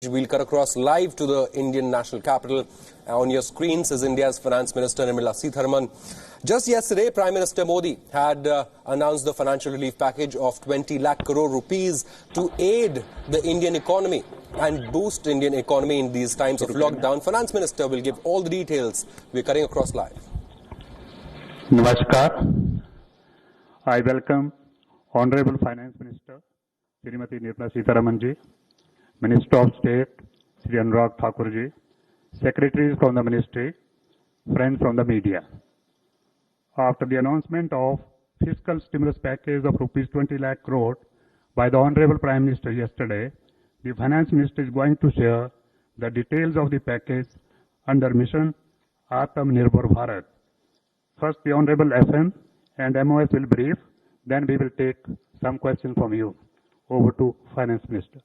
We'll cut across live to the Indian national capital. On your screens is India's Finance Minister Nirmala Sitharaman. Just yesterday, Prime Minister Modi had announced the financial relief package of 20 lakh crore rupees to aid the Indian economy and boost Indian economy in these times of lockdown. Finance Minister will give all the details. We're cutting across live. Namaskar. I welcome Honorable Finance Minister Srimati Nirmala Sitharaman ji, Minister of State Sri Anurag Thakur ji, Secretaries from the Ministry, friends from the media. After the announcement of fiscal stimulus package of rupees 20 lakh crore by the Honorable Prime Minister yesterday, the Finance Minister is going to share the details of the package under Mission Atmanirbhar Bharat. First, the Honorable FM and MOS will brief, then we will take some questions from you. Over to Finance Minister.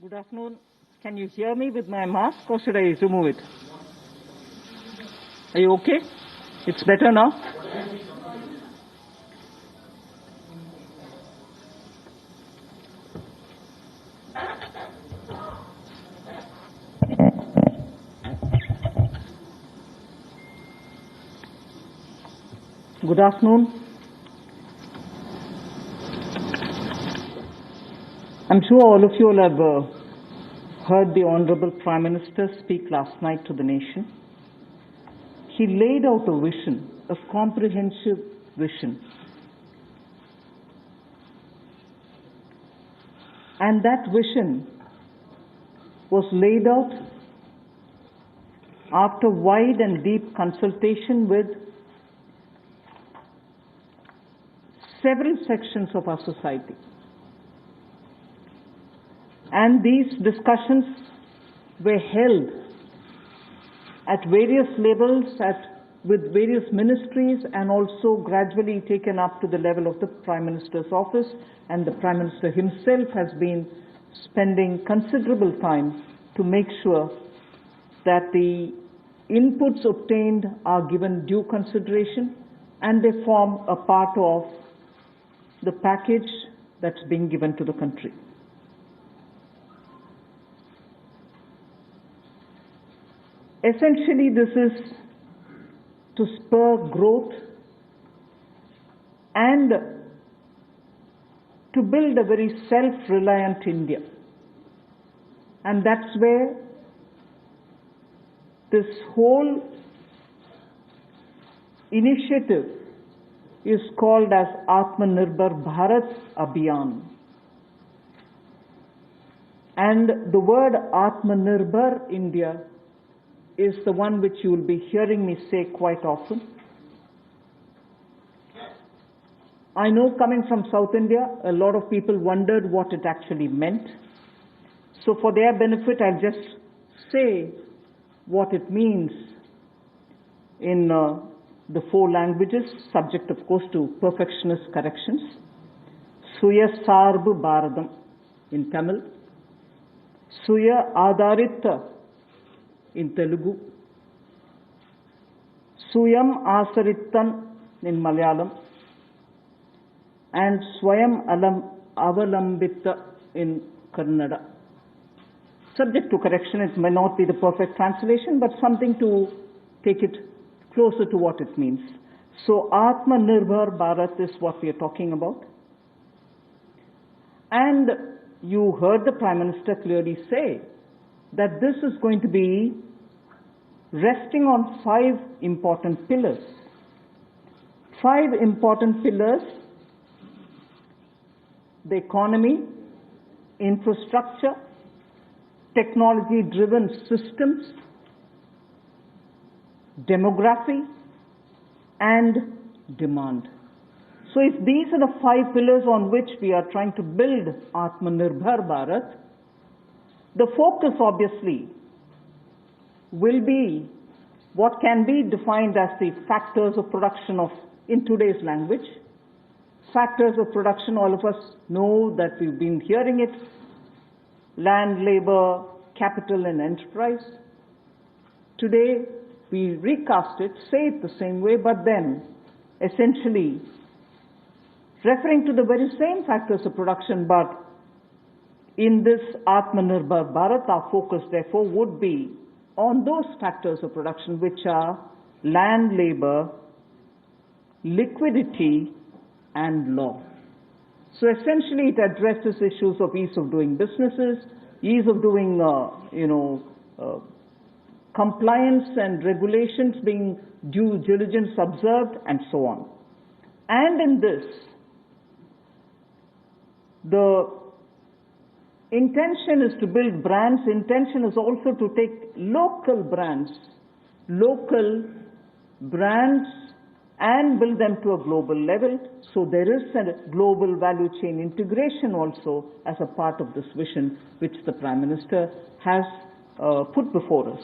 Good afternoon. Can you hear me with my mask or should I remove it? Are you okay? It's better now? Good afternoon. I'm sure all of you will have heard the Honorable Prime Minister speak last night to the nation. He laid out a vision, a comprehensive vision. And that vision was laid out after wide and deep consultation with several sections of our society. And these discussions were held at various levels, with various ministries, and also gradually taken up to the level of the Prime Minister's office. And the Prime Minister himself has been spending considerable time to make sure that the inputs obtained are given due consideration and they form a part of the package that's being given to the country. Essentially, this is to spur growth and to build a very self-reliant India. And that's where this whole initiative is called as Atmanirbhar Bharat Abhiyan. And the word Atmanirbhar India is the one which you will be hearing me say quite often. I know, coming from South India, a lot of people wondered what it actually meant. So for their benefit, I'll just say what it means in the four languages, subject of course to perfectionist corrections. Suya Sarbu Bharadam in Tamil, Suya Adharita in Telugu, Suyam Asarittan in Malayalam, and Swayam Avalambita in Kannada. Subject to correction, it may not be the perfect translation, but something to take it closer to what it means. So Atmanirbhar Bharat is what we are talking about. And you heard the Prime Minister clearly say that this is going to be resting on 5 important pillars. 5 important pillars: the economy, infrastructure, technology-driven systems, demography, and demand. So if these are the 5 pillars on which we are trying to build Atmanirbhar Bharat, The focus, obviously, will be what can be defined as the factors of production in today's language. Factors of production, all of us know that we've been hearing it: land, labor, capital, and enterprise. Today, we recast it, say it the same way, but then essentially referring to the very same factors of production, but in this Atmanirbhar Bharat, our focus therefore would be on those factors of production which are land, labor, liquidity, and law. So essentially it addresses issues of ease of doing businesses, ease of doing, compliance and regulations being due diligence observed, and so on. And in this, the intention is to build brands. Intention is also to take local brands, and build them to a global level. So there is a global value chain integration also as a part of this vision which the Prime Minister has put before us.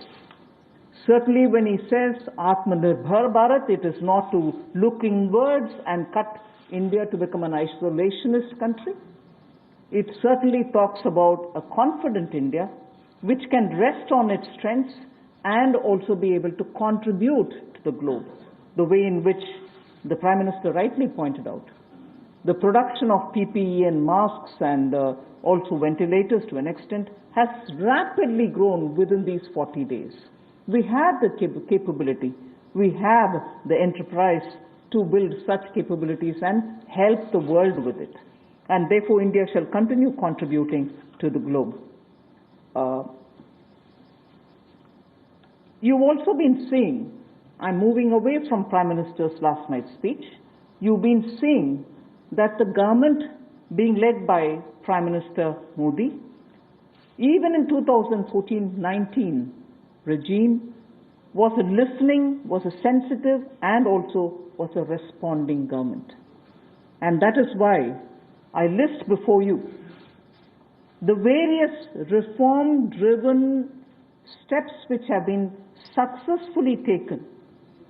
Certainly when he says Atmanirbhar Bharat, it is not to look inwards and cut India to become an isolationist country. It certainly talks about a confident India which can rest on its strengths and also be able to contribute to the globe, the way in which the Prime Minister rightly pointed out. The production of PPE and masks and also ventilators to an extent has rapidly grown within these 40 days. We have the capability, we have the enterprise to build such capabilities and help the world with it. And therefore India shall continue contributing to the globe. You've also been seeing, I'm moving away from Prime Minister's last night's speech, you've been seeing that the government being led by Prime Minister Modi, even in 2014-19 regime, was a listening, was a sensitive, and also was a responding government. And that is why I list before you the various reform-driven steps which have been successfully taken.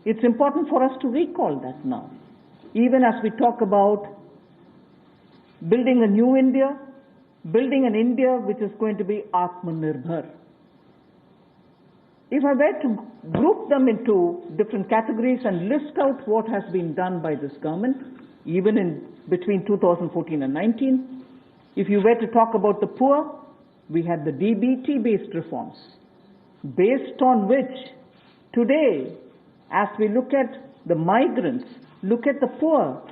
It's important for us to recall that now. Even as we talk about building a new India, building an India which is going to be Atmanirbhar. If I were to group them into different categories and list out what has been done by this government, even in between 2014 and 19, if you were to talk about the poor, we had the DBT-based reforms, based on which today, as we look at the migrants, look at the poor,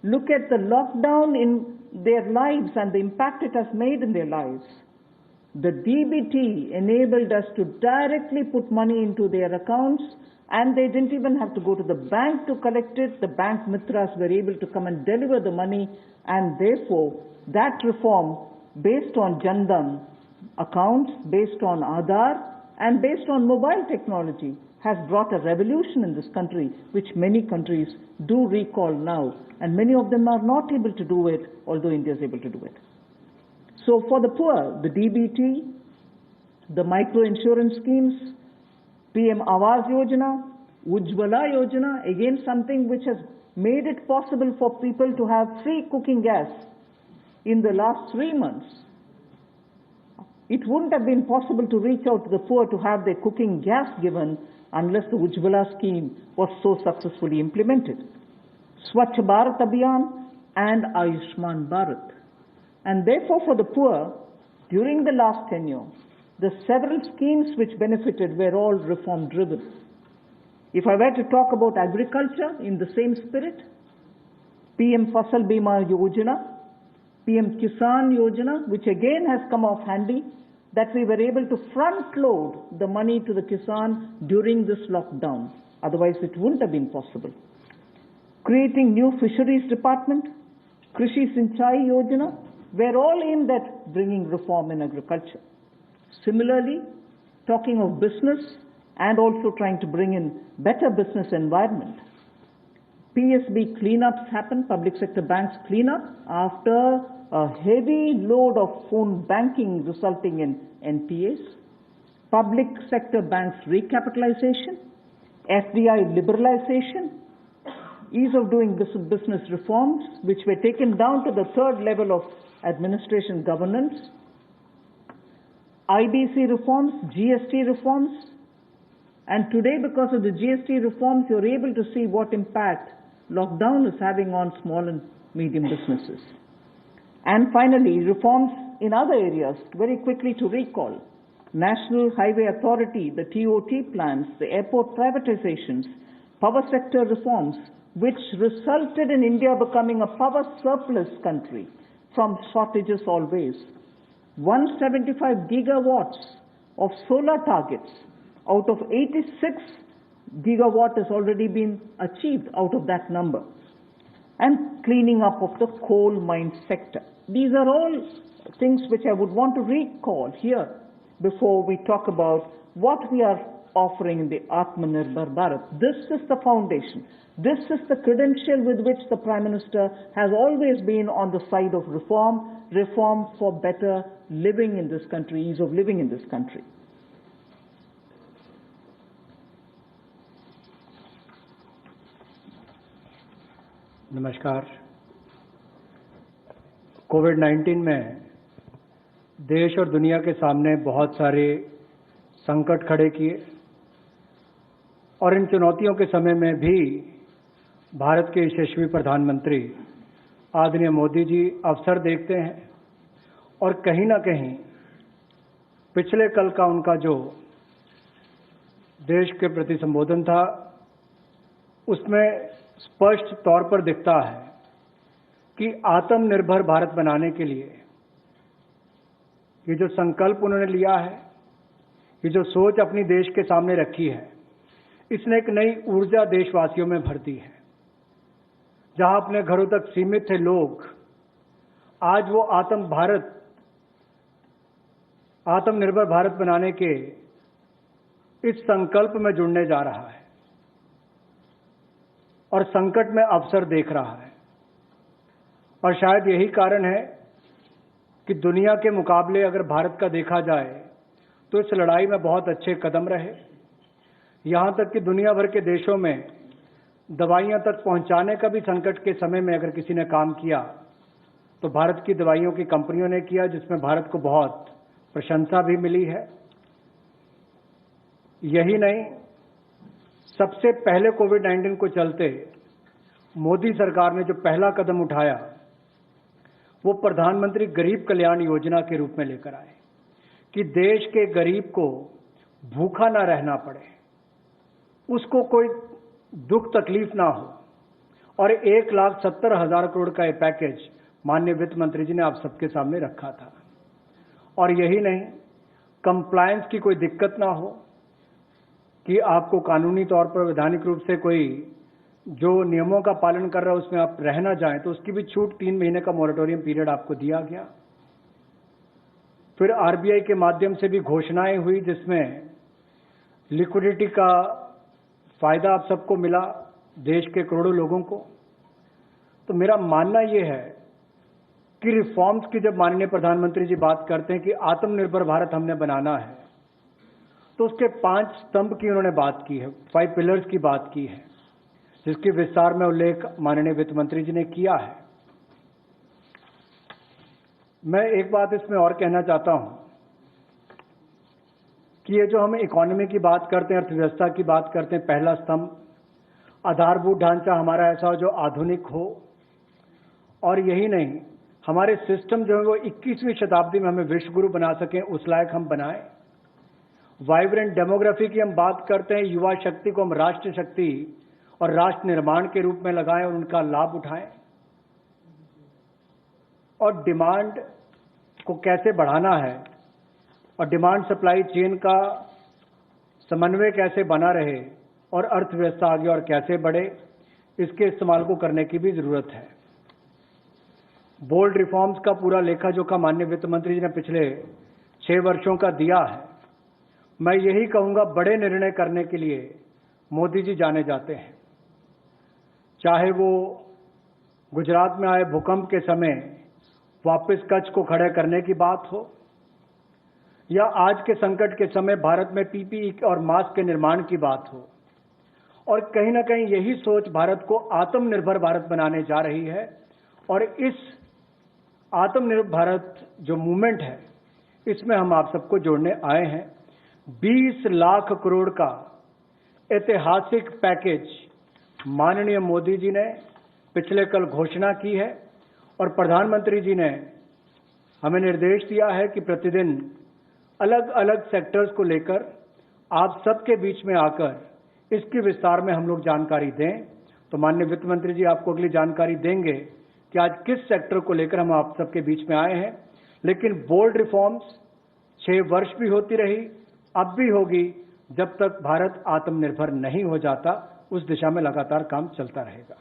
look at the lockdown in their lives and the impact it has made in their lives, the DBT enabled us to directly put money into their accounts, and they didn't even have to go to the bank to collect it. The bank mitras were able to come and deliver the money, and therefore that reform based on Jan Dhan accounts, based on Aadhaar, and based on mobile technology has brought a revolution in this country, which many countries do recall now, and many of them are not able to do it, although India is able to do it. So for the poor, the DBT, the micro insurance schemes, PM Awas Yojana, Ujjwala Yojana, again something which has made it possible for people to have free cooking gas in the last 3 months. It wouldn't have been possible to reach out to the poor to have their cooking gas given unless the Ujjwala scheme was so successfully implemented. Swachh Bharat Abhiyan and Ayushman Bharat. And therefore for the poor, during the last tenure, the several schemes which benefited were all reform driven. If I were to talk about agriculture in the same spirit, PM Fasal Bima Yojana, PM Kisan Yojana, which again has come off handy, that we were able to front load the money to the Kisan during this lockdown. Otherwise it wouldn't have been possible. Creating new fisheries department, Krishi Sinchai Yojana, were all aimed at bringing reform in agriculture. Similarly, talking of business and also trying to bring in better business environment. PSB cleanups happened, public sector banks cleanup, after a heavy load of phone banking resulting in NPAs, public sector banks recapitalization, FDI liberalization, ease of doing business reforms, which were taken down to the third level of administration governance, IBC reforms, GST reforms, and today because of the GST reforms, you're able to see what impact lockdown is having on small and medium businesses. And finally, reforms in other areas, very quickly to recall. National Highway Authority, the TOT plans, the airport privatizations, power sector reforms, which resulted in India becoming a power surplus country from shortages always. 175 gigawatts of solar targets out of 86 gigawatt has already been achieved out of that number. And cleaning up of the coal mine sector. These are all things which I would want to recall here before we talk about what we are offering in the Atmanirbhar Bharat. This is the foundation. This is the credential with which the Prime Minister has always been on the side of reform, reform for better living in this country, ease of living in this country. नमस्कार। कोविड-19 में देश और दुनिया के सामने बहुत सारे संकट खड़े किए और इन चुनौतियों के समय में भी भारत के यशस्वी प्रधानमंत्री आदरणीय मोदी जी अवसर देखते हैं और कहीं ना कहीं पिछले कल का उनका जो देश के प्रति संबोधन था उसमें स्पष्ट तौर पर दिखता है कि आत्मनिर्भर भारत बनाने के लिए ये जो संकल्प उन्होंने लिया है, ये जो सोच अपनी देश के सामने रखी है, इसने एक नई ऊर्जा देशवासियों में भर दी है। जहां अपने घरों तक सीमित थे लोग, आज वो आत्मनिर्भर भारत बनाने के इस संकल्प में जुड़ने जा रहा है और संकट में अवसर देख रहा है। और शायद यही कारण है कि दुनिया के मुकाबले अगर भारत का देखा जाए तो इस लड़ाई में बहुत अच्छे कदम रहे। यहाँ तक कि दुनिया भर के देशों में दवाइयाँ तक पहुँचाने का भी संकट के समय में अगर किसी ने काम किया तो भारत की दवाइयों की कंपनियों ने किया, जिसमें भारत को बहुत प्रशंसा भी मिली है। यही नहीं, सबसे पहले कोविड-19 को चलते मोदी सरकार ने जो पहला कदम उठाया वो प्रधानमंत्री गरीब कल्याण योजना के रूप में लेकर आए कि देश के गरीब को भूखा ना रहना पड़े, उसको कोई दुख तकलीफ ना हो। और 1,70,000 करोड़ का ये पैकेज माननीय वित्त मंत्री जी ने आप सबके सामने रखा था। और यही नहीं, कंप्लायंस की कोई दिक्कत ना हो कि आपको कानूनी तौर पर वैधानिक रूप से कोई जो नियमों का पालन कर रहा है उसमें आप रह ना जाएं, तो उसकी भी छूट 3 महीने का मोरेटोरियम पीरियड आपको दिया गया। फिर आरबीआई के माध्यम से भी घोषणाएं हुई जिसमें लिक्विडिटी का फायदा आप सबको मिला, देश के करोड़ों लोगों को। तो मेरा मानना यह है कि रिफॉर्म्स की जब माननीय प्रधानमंत्री जी बात करते हैं कि आत्मनिर्भर भारत हमने बनाना है, तो उसके 5 स्तंभ की उन्होंने बात की है, 5 पिलर्स की बात की है, जिसकी विस्तार में उल्लेख माननीय वित्त मंत्री जी ने किया है। मैं एक बात इसमें और कहना चाहता हूं कि ये जो हम इकोनॉमी की बात करते हैं, अर्थव्यवस्था की बात करते हैं, पहला स्तंभ आधारभूत ढांचा हमारा ऐसा हो जो आधुनिक हो। और यही नहीं, हमारे सिस्टम जो है वो 21वीं शताब्दी में हमें विश्व गुरु बना सकें, उस लायक हम बनाएं। वाइब्रेंट डेमोग्राफी की हम बात करते हैं, युवा शक्ति को हम राष्ट्र शक्ति और राष्ट्र निर्माण के रूप में लगाएं और उनका लाभ उठाएं। और डिमांड को कैसे बढ़ाना है और डिमांड सप्लाई चेन का समन्वय कैसे बना रहे और अर्थव्यवस्था आगे और कैसे बढ़े, इसके इस्तेमाल को करने की भी जरूरत है। बोल्ड रिफॉर्म्स का पूरा लेखा जोखा माननीय वित्त मंत्री जी ने पिछले 6 वर्षों का दिया है। मैं यही कहूंगा, बड़े निर्णय करने के लिए मोदी जी जाने जाते हैं। चाहे वो गुजरात में आए भूकंप के समय वापस कच्छ को खड़े करने की बात हो, या आज के संकट के समय भारत में पीपीई और मास्क के निर्माण की बात हो, और कहीं ना कहीं यही सोच भारत को आत्मनिर्भर भारत बनाने जा रही है। और इस आत्मनिर्भर भारत जो मूवमेंट है, इसमें हम आप सबको जोड़ने आए हैं। 20 लाख करोड़ का ऐतिहासिक पैकेज माननीय मोदी जी ने पिछले कल घोषणा की है, और प्रधानमंत्री जी ने हमें निर्देश दिया है कि प्रतिदिन अलग अलग सेक्टर्स को लेकर आप सबके बीच में आकर इसकी विस्तार में हम लोग जानकारी दें। तो माननीय वित्त मंत्री जी आपको अगली जानकारी देंगे कि आज किस सेक्टर को लेकर हम आप सबके बीच में आए हैं। लेकिन बोल्ड रिफॉर्म्स 6 वर्ष भी होती रही, अब भी होगी, जब तक भारत आत्मनिर्भर नहीं हो जाता, उस दिशा में लगातार काम चलता रहेगा।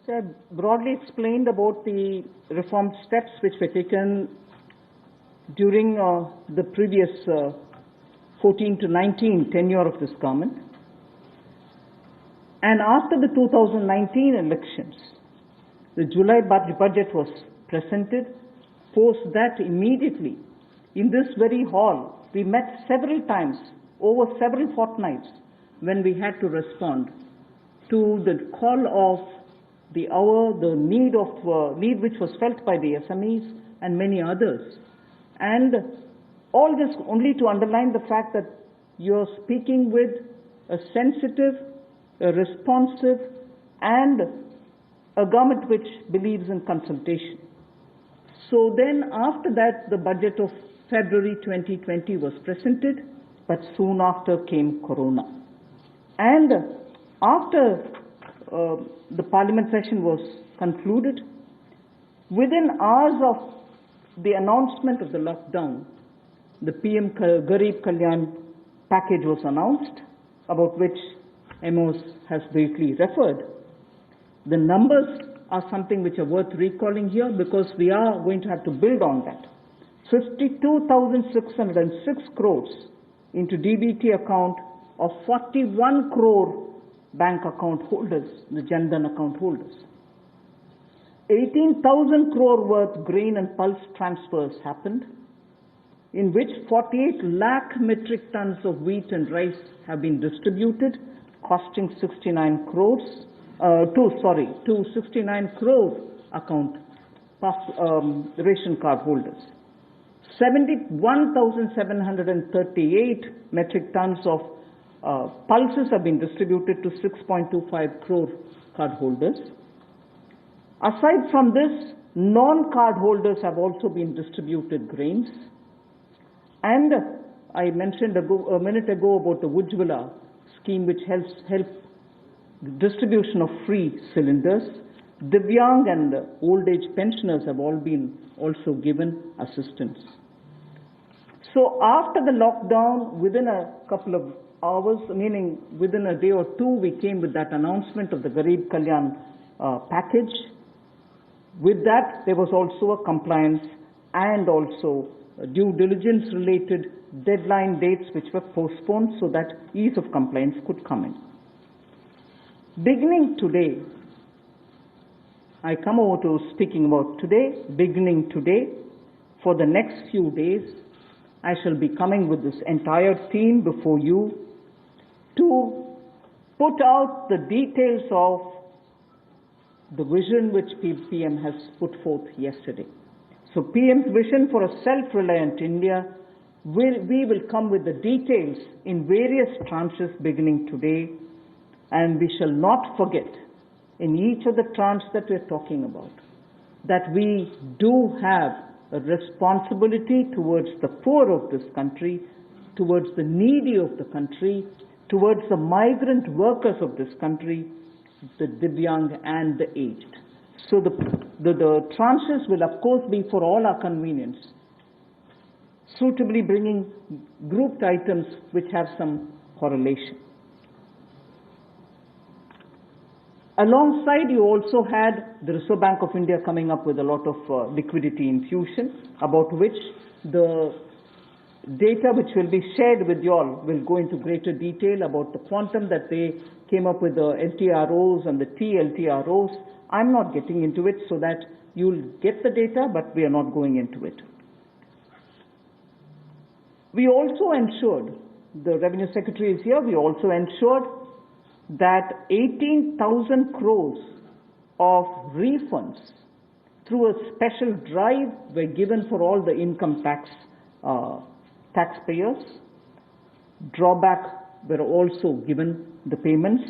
So I broadly explained about the reform steps which were taken during the previous 14 to 19 tenure of this government. And after the 2019 elections, the July budget was presented. Post that, immediately in this very hall, we met several times over several fortnights when we had to respond to the call of the hour, the need which was felt by the SMEs and many others. And all this only to underline the fact that you're speaking with a sensitive, a responsive, and a government which believes in consultation. So then after that, the budget of February 2020 was presented, but soon after came Corona. And after the parliament session was concluded, within hours of the announcement of the lockdown, the PM Garib Kalyan package was announced, about which Amos has briefly referred. The numbers are something which are worth recalling here, because we are going to have to build on that. 52,606 crores into DBT account of 41 crore bank account holders, the Jan Dhan account holders. 18,000 crore worth grain and pulse transfers happened, in which 48 lakh metric tons of wheat and rice have been distributed, costing 69 crores, to 69 crore account ration card holders. 71,738 metric tons of pulses have been distributed to 6.25 crore card holders. Aside from this, non-card holders have also been distributed grains. And I mentioned a minute ago about the Ujjwala scheme, which helps distribution of free cylinders. Divyang and old age pensioners have all been also given assistance. So after the lockdown, within a couple of hours, meaning within a day or two, we came with that announcement of the Garib Kalyan package. With that, there was also a compliance and also due diligence related deadline dates which were postponed so that ease of compliance could come in. Beginning today, I come over to speaking about today. Beginning today, for the next few days, I shall be coming with this entire team before you to put out the details of the vision which PM has put forth yesterday. So PM's vision for a self-reliant India, we will come with the details in various tranches beginning today, and we shall not forget in each of the tranches that we're talking about that we do have a responsibility towards the poor of this country, towards the needy of the country, towards the migrant workers of this country, the Divyang and the aged. So the tranches will of course be for all our convenience, suitably bringing grouped items which have some correlation. Alongside, you also had the Reserve Bank of India coming up with a lot of liquidity infusion, about which the data which will be shared with you all will go into greater detail about the quantum that they came up with, the LTROs and the TLTROs. I'm not getting into it so that you'll get the data, but we are not going into it. We also ensured, the Revenue Secretary is here, we also ensured that 18,000 crores of refunds through a special drive were given for all the income taxpayers. Drawback were also given the payments.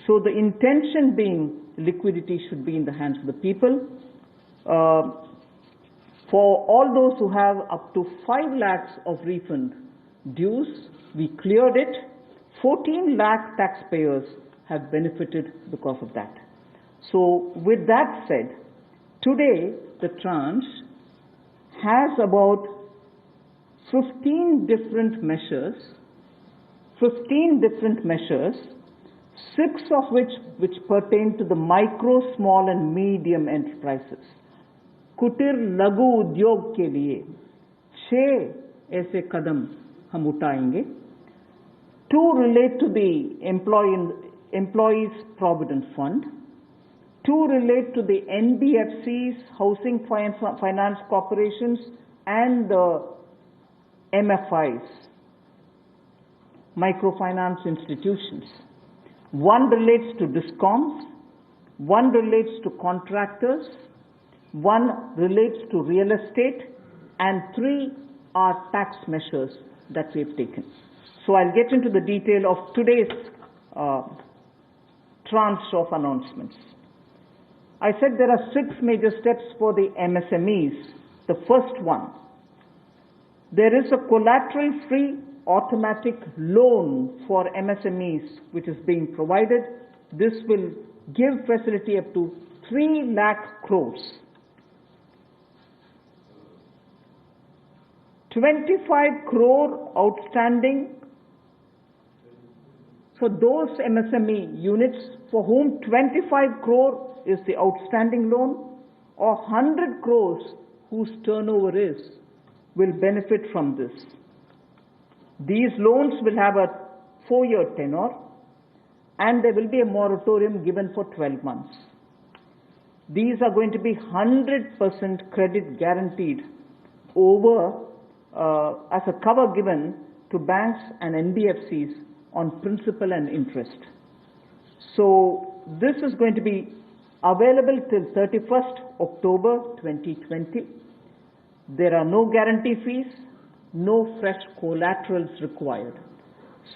So the intention being liquidity should be in the hands of the people. For all those who have up to 5 lakhs of refund dues, we cleared it. 14 lakh taxpayers have benefited because of that. So with that said, today the tranche has about 15 different measures, 6 of which pertain to the micro, small and medium enterprises. कुटीर लघु उद्योग के लिए 6 ऐसे कदम हम उठाएंगे. 2 relate to the Employees Provident Fund. 2 relate to the NBFCs, Housing Finance Corporations, and the MFIs, microfinance institutions. 1 relates to DISCOMs, 1 relates to contractors, 1 relates to real estate, and 3 are tax measures that we have taken. So I'll get into the detail of today's tranche of announcements. I said there are 6 major steps for the MSMEs. The first one, there is a collateral-free automatic loan for MSMEs which is being provided. This will give facility up to 3 lakh crores. 25 crore outstanding for those MSME units for whom 25 crore is the outstanding loan, or 100 crores whose turnover is, will benefit from this. These loans will have a 4-year tenure, and there will be a moratorium given for 12 months. These are going to be 100% credit guaranteed over as a cover given to banks and NBFCs on principal and interest. So this is going to be available till 31st October 2020. There are no guarantee fees, no fresh collaterals required.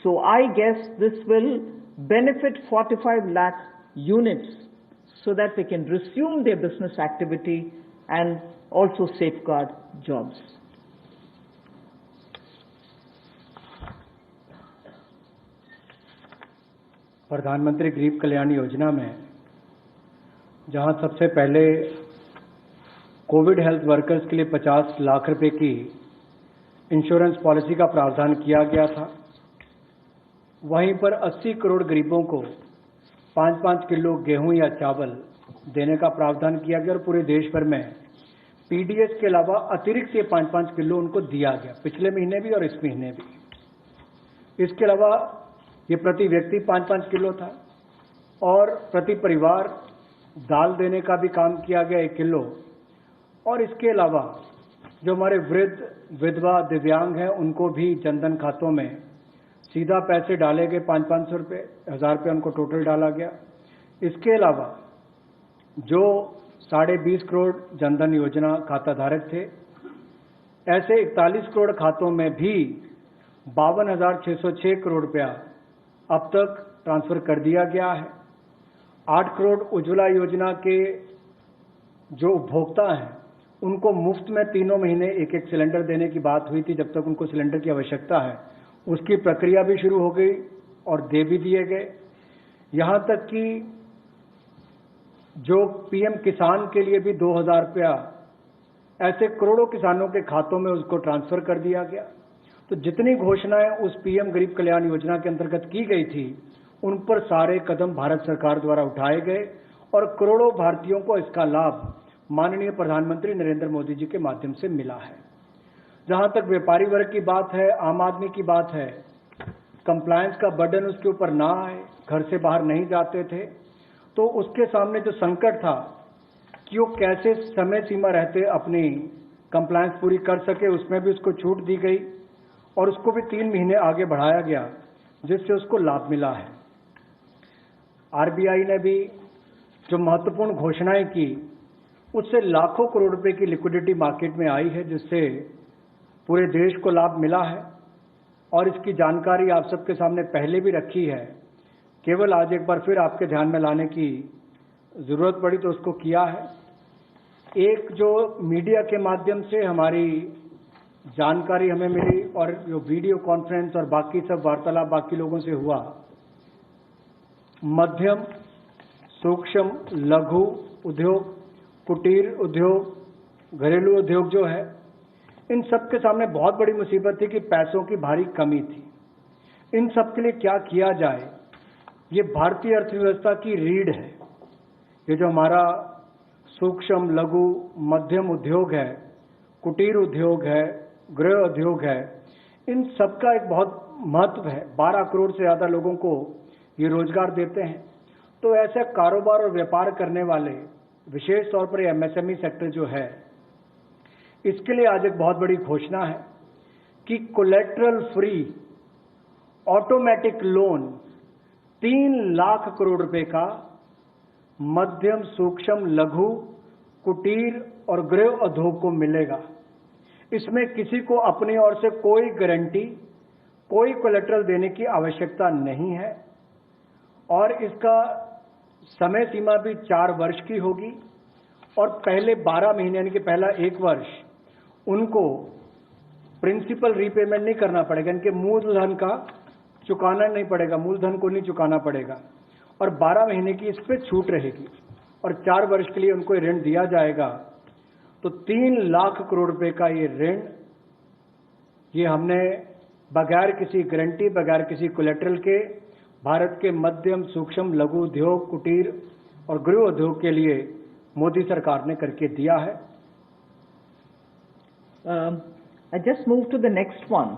So I guess this will benefit 45 lakh units so that they can resume their business activity and also safeguard jobs. प्रधानमंत्री गरीब कल्याण योजना में जहां सबसे पहले Covid health workers के लिए 50 लाख रुपए की इंश्योरेंस पॉलिसी का प्रावधान किया गया था, वहीं पर 80 करोड़ गरीबों को 5-5 किलो गेहूं या चावल देने का प्रावधान किया गया और पूरे देश भर में पीडीएस के अलावा अतिरिक्त ये 5-5 किलो उनको दिया गया, पिछले महीने भी और इस महीने भी. इसके अलावा ये प्रति व्यक्ति 5-5 किलो था और प्रति परिवार दाल देने का भी काम किया गया 1 किलो. और इसके अलावा जो हमारे वृद्ध, विधवा, दिव्यांग हैं उनको भी जनधन खातों में सीधा पैसे डाले गए. 500-500 रुपये, 1000 रुपये उनको टोटल डाला गया. इसके अलावा जो 20.5 करोड़ जनधन योजना खाता धारक थे, ऐसे 41 करोड़ खातों में भी 52,606 करोड़ रुपया अब तक ट्रांसफर कर दिया गया है. 8 करोड़ उज्ज्वला योजना के जो उपभोक्ता हैं उनको मुफ्त में 3 महीने 1-1 सिलेंडर देने की बात हुई थी. जब तक उनको सिलेंडर की आवश्यकता है उसकी प्रक्रिया भी शुरू हो गई और दे भी दिए गए. यहां तक कि जो पीएम किसान के लिए भी 2,000 रुपया ऐसे करोड़ों किसानों के खातों में उसको ट्रांसफर कर दिया गया. तो जितनी घोषणाएं उस पीएम गरीब कल्याण योजना के अंतर्गत की गई थी उन पर सारे कदम भारत सरकार द्वारा उठाए गए और करोड़ों भारतीयों को इसका लाभ माननीय प्रधानमंत्री नरेंद्र मोदी जी के माध्यम से मिला है. जहां तक व्यापारी वर्ग की बात है, आम आदमी की बात है, कंप्लायंस का बर्डन उसके ऊपर ना आए, घर से बाहर नहीं जाते थे, तो उसके सामने जो संकट था कि वो कैसे समय सीमा रहते अपनी कंप्लायंस पूरी कर सके, उसमें भी उसको छूट दी गई और उसको भी 3 महीने आगे बढ़ाया गया, जिससे उसको लाभ मिला है। आरबीआई ने भी जो महत्वपूर्ण घोषणाएं की, उससे लाखों करोड़ रुपए की लिक्विडिटी मार्केट में आई है, जिससे पूरे देश को लाभ मिला है और इसकी जानकारी आप सबके सामने पहले भी रखी है। केवल आज एक बार फिर आपके ध्यान में लाने की जरूरत पड़ी तो उसको किया है। एक जो मीडिया के माध्यम से हमारी जानकारी हमें मिली और जो वीडियो कॉन्फ्रेंस और बाकी सब वार्तालाप बाकी लोगों से हुआ, मध्यम, सूक्ष्म, लघु उद्योग, कुटीर उद्योग, घरेलू उद्योग जो है, इन सब के सामने बहुत बड़ी मुसीबत थी कि पैसों की भारी कमी थी। इन सब के लिए क्या किया जाए, ये भारतीय अर्थव्यवस्था की रीढ़ है। ये जो हमारा सूक्ष्म, लघु, मध्यम उद्योग है, कुटीर उद्योग है, गृह उद्योग है, इन सबका एक बहुत महत्व है। 12 करोड़ से ज्यादा लोगों को ये रोजगार देते हैं। तो ऐसे कारोबार और व्यापार करने वाले, विशेष तौर पर एमएसएमई सेक्टर जो है, इसके लिए आज एक बहुत बड़ी घोषणा है कि collateral free automatic loan 3 lakh crore रुपए का मध्यम, सूक्ष्म, लघु, कुटीर और गृह उद्योग को मिलेगा। इसमें किसी को अपनी ओर से कोई गारंटी, कोई कोलेटरल देने की आवश्यकता नहीं है और इसका समय सीमा भी 4 वर्ष की होगी और पहले 12 महीने यानी कि पहला 1 वर्ष उनको प्रिंसिपल रीपेमेंट नहीं करना पड़ेगा, इनके मूलधन का चुकाना नहीं पड़ेगा, मूलधन को नहीं चुकाना पड़ेगा और 12 महीने की इस पे छूट रहेगी और 4 वर्ष के लिए उनको ऋण दिया जाएगा। तो 3 लाख करोड़ रुपए का ये ऋण, ये हमने बगैर किसी गारंटी, बगैर किसी कोलेटरल के भारत के मध्यम, सूक्ष्म, लघु उद्योग, कुटीर और गृह उद्योग के लिए मोदी सरकार ने करके दिया है। I just move to the next one,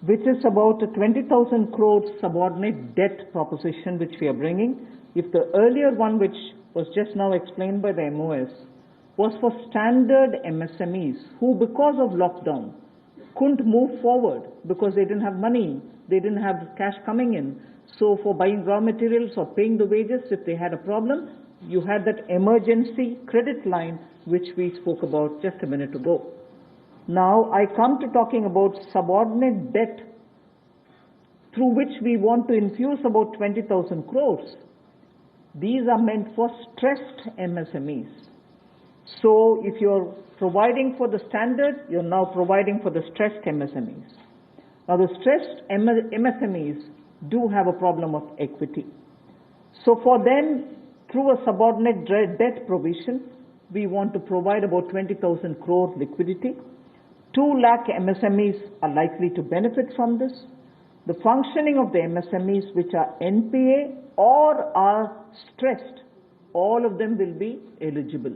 which is about a 20,000 crore subordinate debt proposition which we are bringing. If the earlier one, which was just now explained by the MOS, was for standard MSMEs who, because of lockdown, couldn't move forward because they didn't have money, they didn't have cash coming in. So for buying raw materials or paying the wages, if they had a problem, you had that emergency credit line which we spoke about just a minute ago. Now I come to talking about subordinate debt through which we want to infuse about 20,000 crores. These are meant for stressed MSMEs. So if you're providing for the standard, you're now providing for the stressed MSMEs. Now the stressed MSMEs do have a problem of equity. So for them, through a subordinate debt provision, we want to provide about 20,000 crore liquidity. 2 lakh MSMEs are likely to benefit from this. The functioning of the MSMEs which are NPA or are stressed, all of them will be eligible.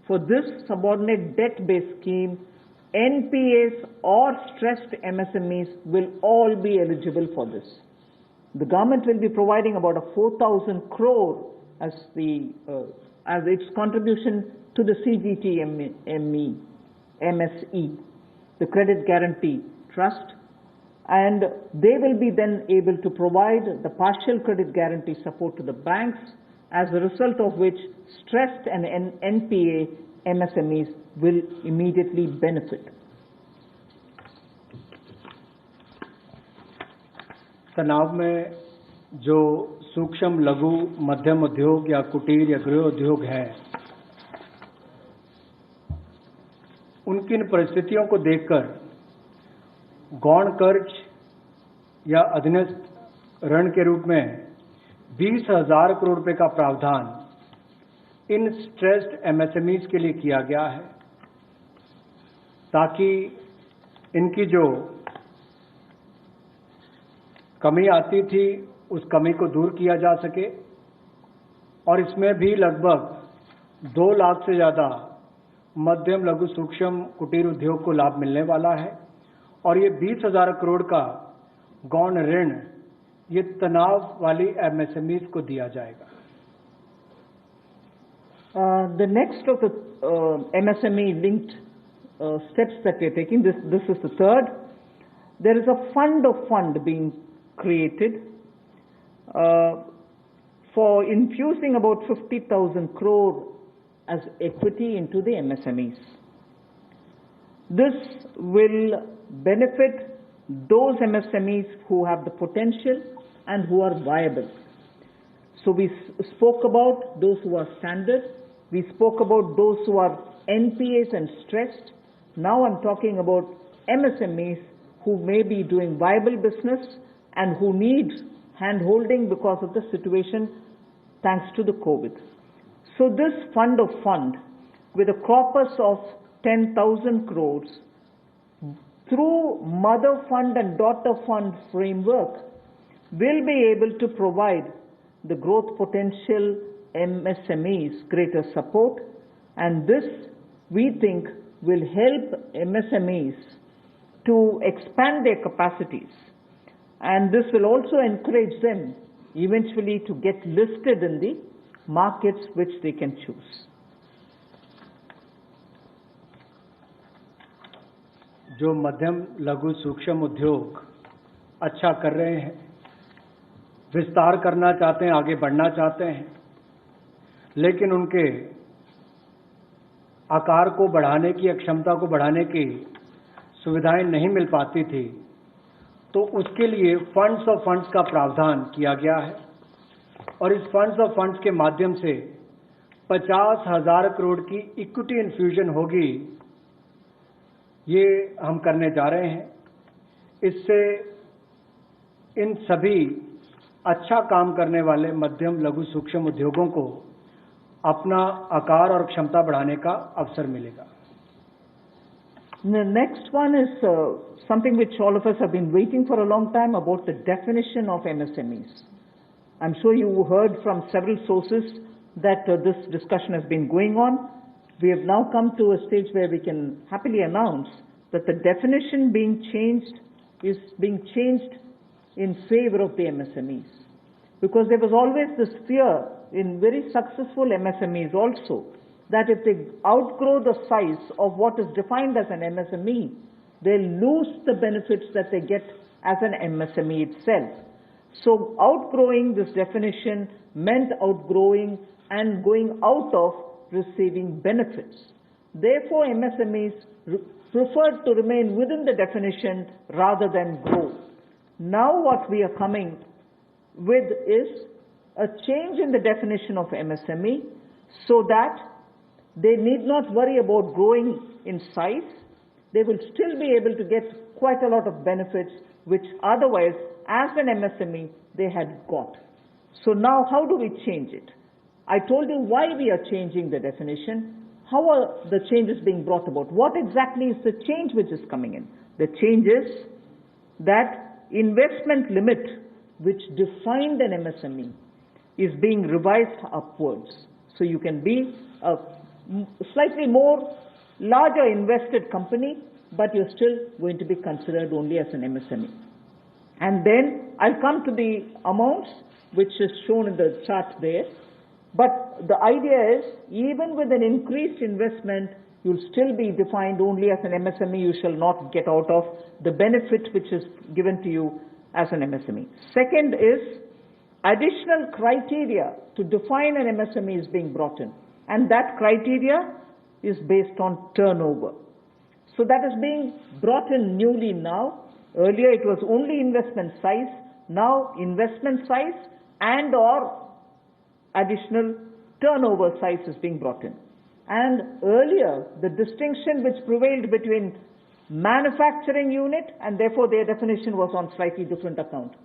For this subordinate debt-based scheme, NPAs or stressed MSMEs will all be eligible for this. The government will be providing about a 4,000 crore as its contribution to the CGTMSE, the Credit Guarantee Trust, and they will be then able to provide the partial credit guarantee support to the banks, as a result of which stressed and NPA MSMEs will immediately benefit. तनाव में जो सूक्ष्म, लघु, मध्यम उद्योग या कुटीर या गृह उद्योग है, उनकी इन परिस्थितियों को देखकर गौण कर्ज या अधीनस्थ ऋण के रूप में 20,000 करोड़ रुपए का प्रावधान इन स्ट्रेस्ड एमएसएमईज के लिए किया गया है, ताकि इनकी जो कमी आती थी उस कमी को दूर किया जा सके। और इसमें भी लगभग 2 लाख से ज्यादा मध्यम लघु सूक्ष्म कुटीर उद्योग को लाभ मिलने वाला है और ये 20,000 करोड़ का गौण ऋण ये तनाव वाली एमएसएमईज को दिया जाएगा। The next of the MSME linked steps that we are taking, this is the third. There is a fund being created for infusing about 50,000 crore as equity into the MSMEs. This will benefit those MSMEs who have the potential and who are viable. So we spoke about those who are standard, we spoke about those who are NPAs and stressed. Now I'm talking about MSMEs who may be doing viable business and who need hand-holding because of the situation thanks to the COVID. So this fund with a corpus of 10,000 crores through mother fund and daughter fund framework will be able to provide the growth potential MSMEs greater support, and this we think will help MSMEs to expand their capacities, and this will also encourage them eventually to get listed in the markets which they can choose. जो मध्यम लघु सूक्ष्म उद्योग अच्छा कर रहे हैं, विस्तार करना चाहते हैं, आगे बढ़ना चाहते हैं, लेकिन उनके आकार को बढ़ाने की, क्षमता को बढ़ाने की सुविधाएं नहीं मिल पाती थी, तो उसके लिए फंड्स ऑफ फंड्स का प्रावधान किया गया है और इस फंड्स ऑफ फंड्स के माध्यम से 50,000 करोड़ की इक्विटी इन्फ्यूजन होगी, ये हम करने जा रहे हैं। इससे इन सभी अच्छा काम करने वाले मध्यम लघु सूक्ष्म उद्योगों को अपना आकार और क्षमता बढ़ाने का अवसर मिलेगा। The next one is something which all of us have been waiting for a long time, about the definition of MSMEs. I'm sure you heard from several sources that this discussion has been going on. We have now come to a stage where we can happily announce that the definition is being changed in favor of the MSMEs. Because there was always this fear in very successful MSMEs also, that if they outgrow the size of what is defined as an MSME, they'll lose the benefits that they get as an MSME itself. So outgrowing this definition meant outgrowing and going out of receiving benefits. Therefore, MSMEs preferred to remain within the definition rather than grow. Now what we are coming with is a change in the definition of MSME so that they need not worry about growing in size. They will still be able to get quite a lot of benefits which otherwise, as an MSME, they had got. So now how do we change it? I told you why we are changing the definition. How are the changes being brought about? What exactly is the change which is coming in? The change is that investment limit which defined an MSME is being revised upwards. So you can be a slightly more larger invested company, but you're still going to be considered only as an MSME. And then I'll come to the amounts which is shown in the chart there. But the idea is, even with an increased investment, you'll still be defined only as an MSME. You shall not get out of the benefit which is given to you as an MSME. Second is, additional criteria to define an MSME is being brought in. And that criteria is based on turnover. So that is being brought in newly now. Earlier it was only investment size. Now investment size and or additional turnover size is being brought in. And earlier, the distinction which prevailed between manufacturing unit, and therefore their definition was on slightly different account.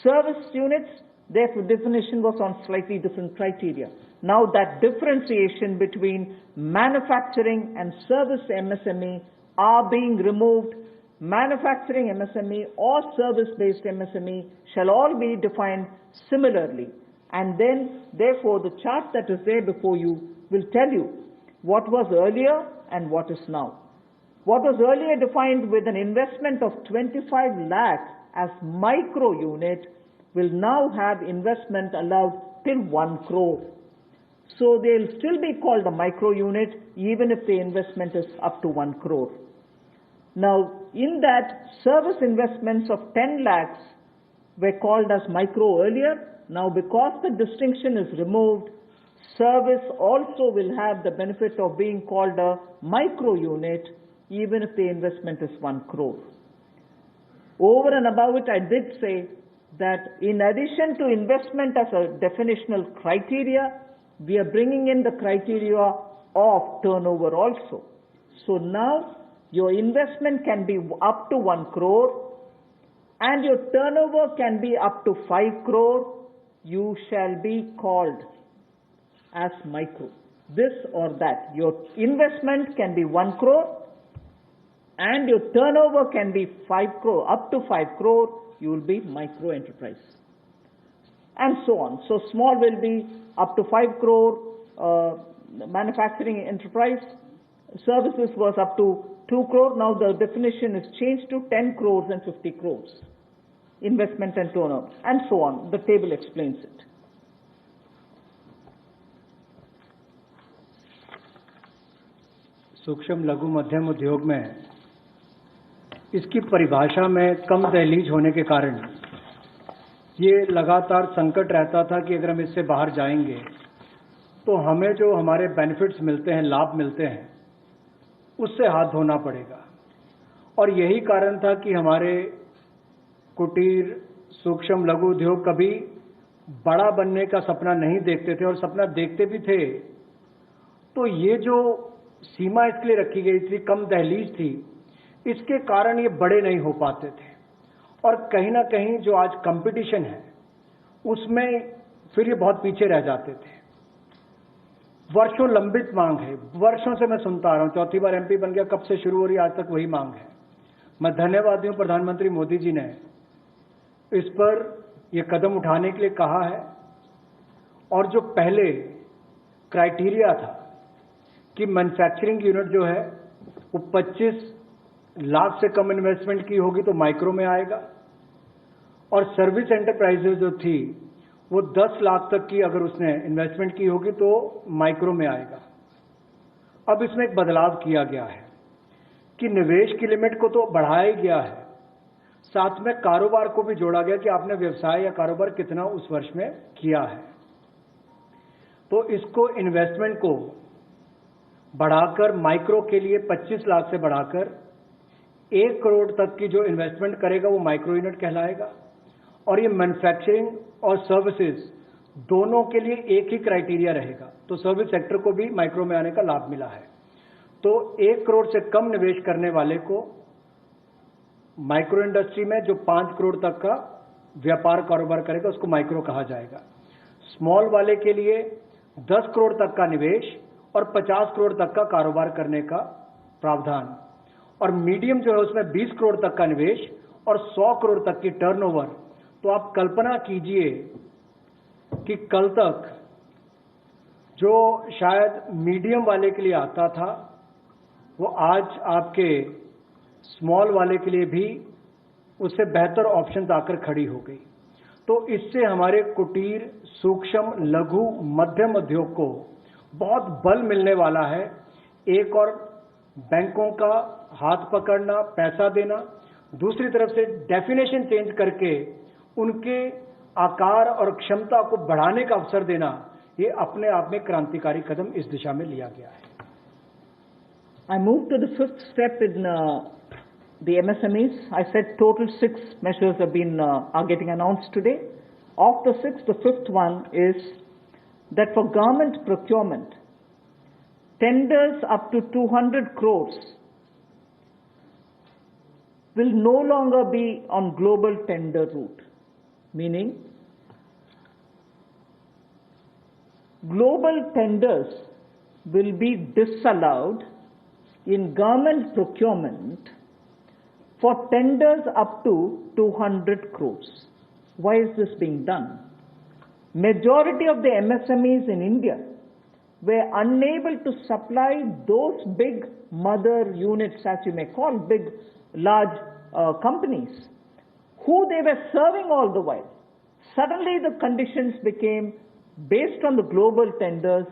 Service units, their definition was on slightly different criteria. Now that differentiation between manufacturing and service MSME are being removed. Manufacturing MSME or service-based MSME shall all be defined similarly. And then, therefore, the chart that is there before you will tell you what was earlier and what is now. What was earlier defined with an investment of 25 lakh as micro unit will now have investment allowed till 1 crore. So they'll still be called a micro unit even if the investment is up to 1 crore. Now, in that, service investments of 10 lakhs were called as micro earlier. Now, because the distinction is removed, service also will have the benefit of being called a micro unit even if the investment is 1 crore. Over and above it, I did say that in addition to investment as a definitional criteria, we are bringing in the criteria of turnover also. So now your investment can be up to 1 crore and your turnover can be up to 5 crore. You shall be called as micro. This or that. Your investment can be 1 crore and your turnover can be 5 crore, up to 5 crore, you will be micro enterprise. And so on. So small will be up to 5 crore, manufacturing enterprise. Services was up to 2 crore. Now the definition is changed to 10 crores and 50 crores. Investment and turnover. And so on. The table explains it. सूक्ष्म लघु मध्यम उद्योग में इसकी परिभाषा में कम दहलीज होने के कारण ये लगातार संकट रहता था कि अगर हम इससे बाहर जाएंगे तो हमें जो हमारे बेनिफिट्स मिलते हैं, लाभ मिलते हैं, उससे हाथ धोना पड़ेगा। और यही कारण था कि हमारे कुटीर सूक्ष्म लघु उद्योग कभी बड़ा बनने का सपना नहीं देखते थे और सपना देखते भी थे तो ये जो सीमा इसके लिए रखी गई थी, कम दहलीज थी, इसके कारण ये बड़े नहीं हो पाते थे और कहीं ना कहीं जो आज कंपटीशन है उसमें फिर ये बहुत पीछे रह जाते थे। वर्षों लंबित मांग है, वर्षों से मैं सुनता आ रहा हूं, चौथी बार एमपी बन गया, कब से शुरू हो रही आज तक वही मांग है। मैं धन्यवादी हूं प्रधानमंत्री मोदी जी ने इस पर ये कदम उठाने के लिए कहा है और जो पहले क्राइटेरिया था कि मैन्युफैक्चरिंग यूनिट जो है वो 25 लाख से कम इन्वेस्टमेंट की होगी तो माइक्रो में आएगा और सर्विस एंटरप्राइजेज जो थी वो 10 लाख तक की अगर उसने इन्वेस्टमेंट की होगी तो माइक्रो में आएगा। अब इसमें एक बदलाव किया गया है कि निवेश की लिमिट को तो बढ़ाया गया है, साथ में कारोबार को भी जोड़ा गया कि आपने व्यवसाय या कारोबार कितना उस वर्ष में किया है। तो इसको इन्वेस्टमेंट को बढ़ाकर माइक्रो के लिए 25 लाख से बढ़ाकर 1 करोड़ तक की जो इन्वेस्टमेंट करेगा वो माइक्रो यूनिट कहलाएगा और ये मैन्युफैक्चरिंग और सर्विसेज दोनों के लिए एक ही क्राइटेरिया रहेगा। तो सर्विस सेक्टर को भी माइक्रो में आने का लाभ मिला है। तो 1 करोड़ से कम निवेश करने वाले को माइक्रो इंडस्ट्री में जो 5 करोड़ तक का व्यापार कारोबार करेगा उसको माइक्रो कहा जाएगा। स्मॉल वाले के लिए 10 करोड़ तक का निवेश और 50 करोड़ तक का कारोबार करने का प्रावधान और मीडियम जो है उसमें 20 करोड़ तक का निवेश और 100 करोड़ तक की टर्नओवर। तो आप कल्पना कीजिए कि कल तक जो शायद मीडियम वाले के लिए आता था वो आज आपके स्मॉल वाले के लिए भी उससे बेहतर ऑप्शन आकर खड़ी हो गई। तो इससे हमारे कुटीर सूक्ष्म लघु मध्यम उद्योग को बहुत बल मिलने वाला है। एक और बैंकों का हाथ पकड़ना, पैसा देना, दूसरी तरफ से डेफिनेशन चेंज करके उनके आकार और क्षमता को बढ़ाने का अवसर देना, ये अपने आप में क्रांतिकारी कदम इस दिशा में लिया गया है। I move to the 5th step in the MSMEs. I said total 6 measures are getting announced today. Of the 6, the 5th one is that for government procurement, tenders up to 200 crores will no longer be on global tender route, meaning global tenders will be disallowed in government procurement for tenders up to 200 crores. Why is this being done? Majority of the MSMEs in India were unable to supply those big mother units, as you may call, large companies, who they were serving all the while. Suddenly the conditions became, based on the global tenders,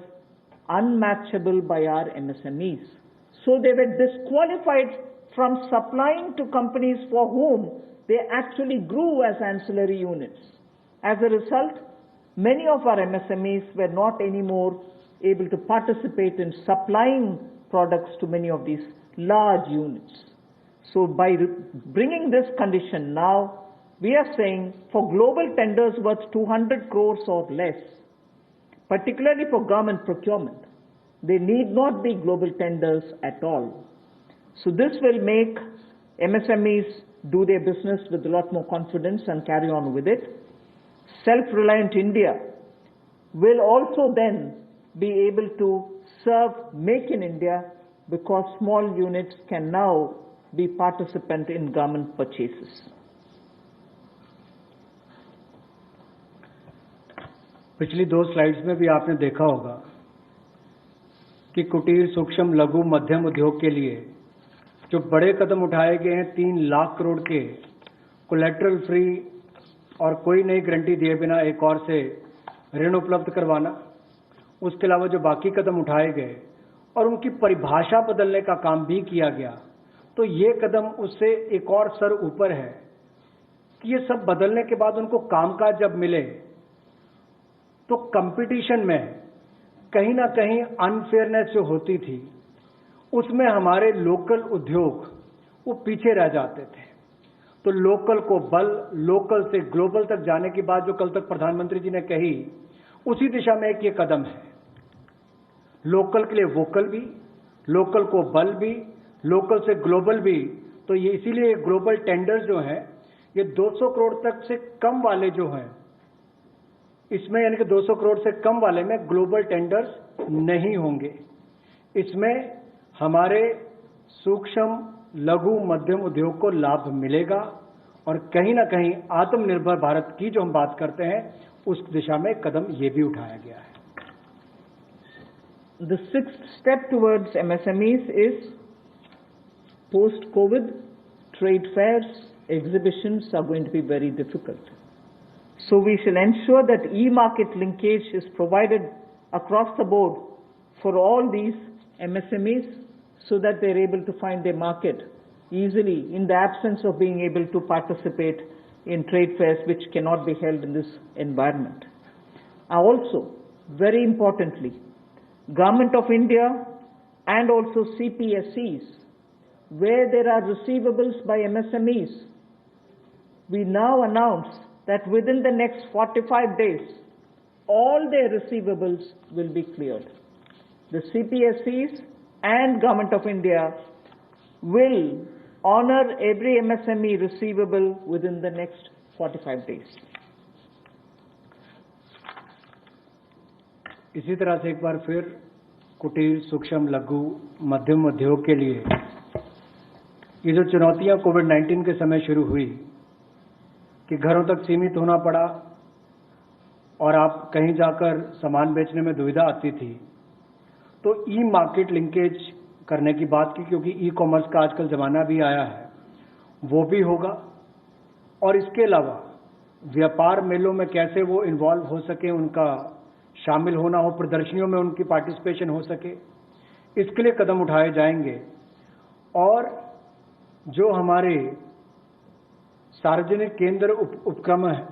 unmatchable by our MSMEs. So they were disqualified from supplying to companies for whom they actually grew as ancillary units. As a result, many of our MSMEs were not anymore able to participate in supplying products to many of these large units. So by bringing this condition now, we are saying for global tenders worth 200 crores or less, particularly for government procurement, they need not be global tenders at all. So this will make MSMEs do their business with a lot more confidence and carry on with it. Self-reliant India will also then be able to serve Make in India, because small units can now be participant in government purchases. पिछली 2 slides में भी आपने देखा होगा कि कुटीर, सूक्ष्म, लघु, मध्यम उद्योग के लिए जो बड़े कदम उठाए गए हैं, 3 लाख करोड़ के कोलेटरल फ्री और कोई नई गारंटी दिए बिना एक और से ऋण उपलब्ध करवाना, उसके अलावा जो बाकी कदम उठाए गए और उनकी परिभाषा बदलने का काम भी किया गया, तो ये कदम उससे एक और स्तर ऊपर है कि ये सब बदलने के बाद उनको कामकाज जब मिले तो कंपटीशन में कहीं ना कहीं अनफेयरनेस जो होती थी, उसमें हमारे लोकल उद्योग वो पीछे रह जाते थे। तो लोकल को बल, लोकल से ग्लोबल तक जाने की बात जो कल तक प्रधानमंत्री जी ने कही, उसी दिशा में एक ये कदम है। लोकल के लिए वोकल भी, लोकल को बल भी, लोकल से ग्लोबल भी। तो ये इसीलिए ग्लोबल टेंडर्स जो हैं, ये 200 करोड़ तक से कम वाले जो हैं, इसमें यानी कि 200 करोड़ से कम वाले में ग्लोबल टेंडर्स नहीं होंगे। इसमें हमारे सूक्ष्म, लघु, मध्यम उद्योग को लाभ मिलेगा और कहीं ना कहीं आत्मनिर्भर भारत की जो हम बात करते हैं, उस दिशा में कदम ये भी उठाया गया है। The 6th step towards MSMEs is post-COVID, trade fairs, exhibitions are going to be very difficult. So we shall ensure that e-market linkage is provided across the board for all these MSMEs so that they're able to find their market easily in the absence of being able to participate in trade fairs which cannot be held in this environment. Also, very importantly, Government of India and also CPSEs, where there are receivables by MSMEs, we now announce that within the next 45 days, all their receivables will be cleared. The CPSEs and Government of India will honor every MSME receivable within the next 45 days. इसी तरह से एक बार फिर कुटीर, सूक्ष्म, लघु, मध्यम उद्योग के लिए ये जो चुनौतियां कोविड-19 के समय शुरू हुई कि घरों तक सीमित होना पड़ा और आप कहीं जाकर सामान बेचने में दुविधा आती थी, तो ई मार्केट लिंकेज करने की बात की, क्योंकि ई कॉमर्स का आजकल ज़माना भी आया है, वो भी होगा। और इसके अलावा व्यापार मेलों में कैसे वो इन्वॉल्व हो सके, उनका शामिल होना हो, प्रदर्शनियों में उनकी पार्टिसिपेशन हो सके, इसके लिए कदम उठाए जाएंगे। और जो हमारे सार्वजनिक केंद्र उपक्रम है,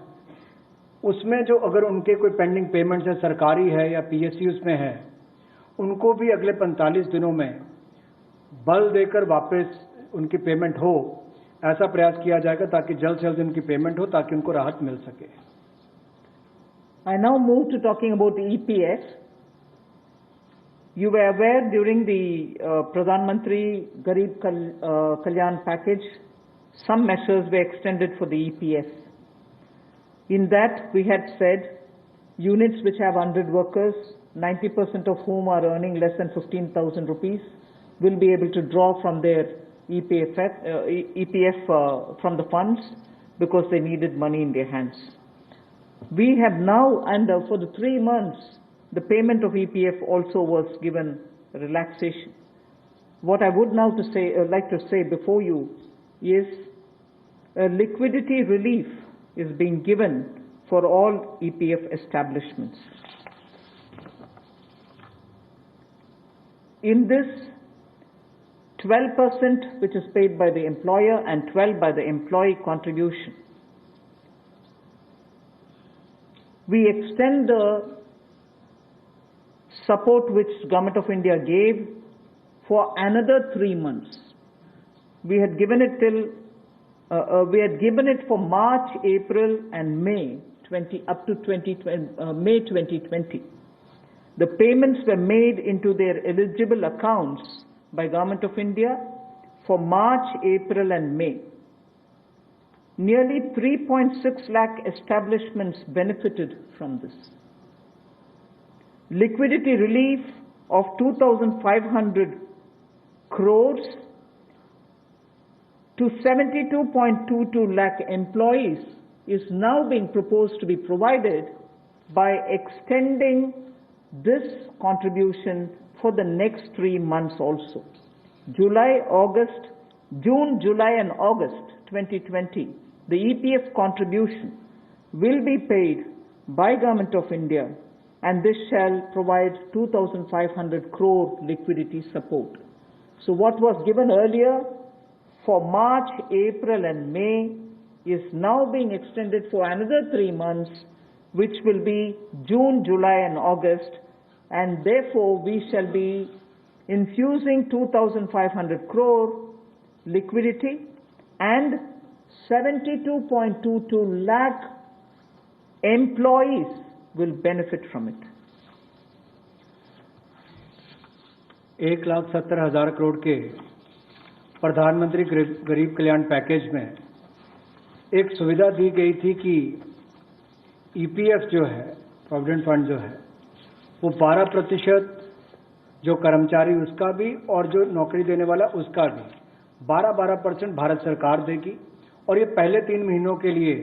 उसमें जो अगर उनके कोई पेंडिंग पेमेंट्स है, सरकारी है या PSUs में है, उनको भी अगले 45 दिनों में बल देकर वापस उनकी पेमेंट हो, ऐसा प्रयास किया जाएगा ताकि जल्द से जल्द उनकी पेमेंट हो, ताकि उनको राहत मिल सके। I now move to talking about EPS. You were aware during the Pradhan Mantri Garib Kalyan package, some measures were extended for the EPS. In that, we had said units which have 100 workers, 90% of whom are earning less than 15,000 rupees, will be able to draw from their EPF from the funds because they needed money in their hands. We have now, and for the 3 months, the payment of EPF also was given relaxation. What I would now like to say before you is a liquidity relief is being given for all EPF establishments. In this, 12% which is paid by the employer and 12% by the employee contribution. We extend the support which Government of India gave for another 3 months. We had given it for March, April, and May up to May 2020. The payments were made into their eligible accounts by Government of India for March, April, and May. Nearly 3.6 lakh establishments benefited from this. Liquidity relief of 2,500 crores to 72.22 lakh employees is now being proposed to be provided by extending this contribution for the next 3 months also. June, July, and August 2020, the EPF contribution will be paid by Government of India, and this shall provide 2,500 crore liquidity support. So what was given earlier for March, April, and May is now being extended for another 3 months, which will be June, July, and August, and therefore we shall be infusing 2,500 crore liquidity, and 72.22 lakh employees will benefit from it. 1,70,000 crore के प्रधानमंत्री गरीब कल्याण package में एक सुविधा दी गई थी कि EPF जो है, प्रोविडेंट फंड जो है, वो 12% जो कर्मचारी उसका भी और जो नौकरी देने वाला उसका भी 12% भारत सरकार देगी। और ये पहले 3 महीनों के लिए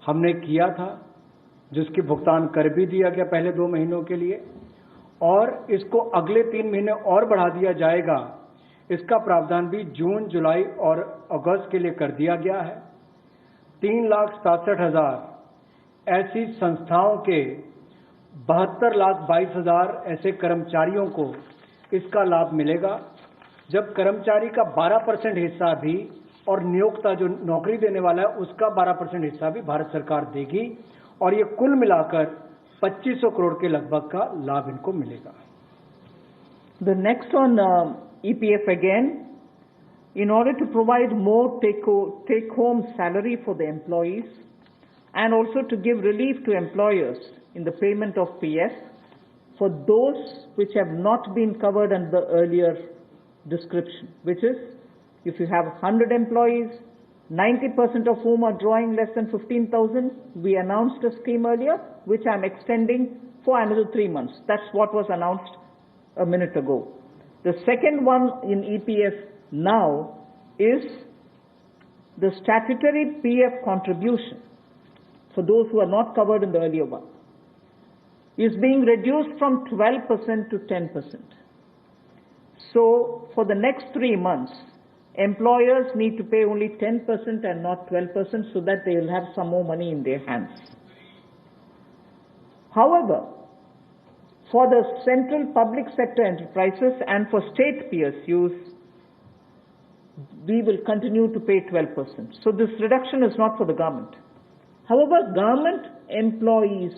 हमने किया था, जिसकी भुगतान कर भी दिया गया पहले 2 महीनों के लिए, और इसको अगले 3 महीने और बढ़ा दिया जाएगा। इसका प्रावधान भी जून, जुलाई और अगस्त के लिए कर दिया गया है। 3,67,000 ऐसी संस्थाओं के 72,22,000 ऐसे कर्मचारियों को इसका लाभ मिलेगा, जब कर्मचारी का 12% हिस्सा भी और नियोक्ता जो नौकरी देने वाला है उसका 12% हिस्सा भी भारत सरकार देगी, और ये कुल मिलाकर 2,500 करोड़ के लगभग का लाभ इनको मिलेगा। The next on EPF again, in order to provide more take-home salary for the employees and also to give relief to employers in the payment of PF for those which have not been covered under the earlier description, which is if you have 100 employees, 90% of whom are drawing less than 15,000, we announced a scheme earlier, which I'm extending for another 3 months. That's what was announced a minute ago. The second one in EPF now is the statutory PF contribution for those who are not covered in the earlier one is being reduced from 12% to 10%. So for the next 3 months, employers need to pay only 10% and not 12% so that they will have some more money in their hands. However, for the central public sector enterprises and for state PSUs, we will continue to pay 12%. So this reduction is not for the government. However, government employees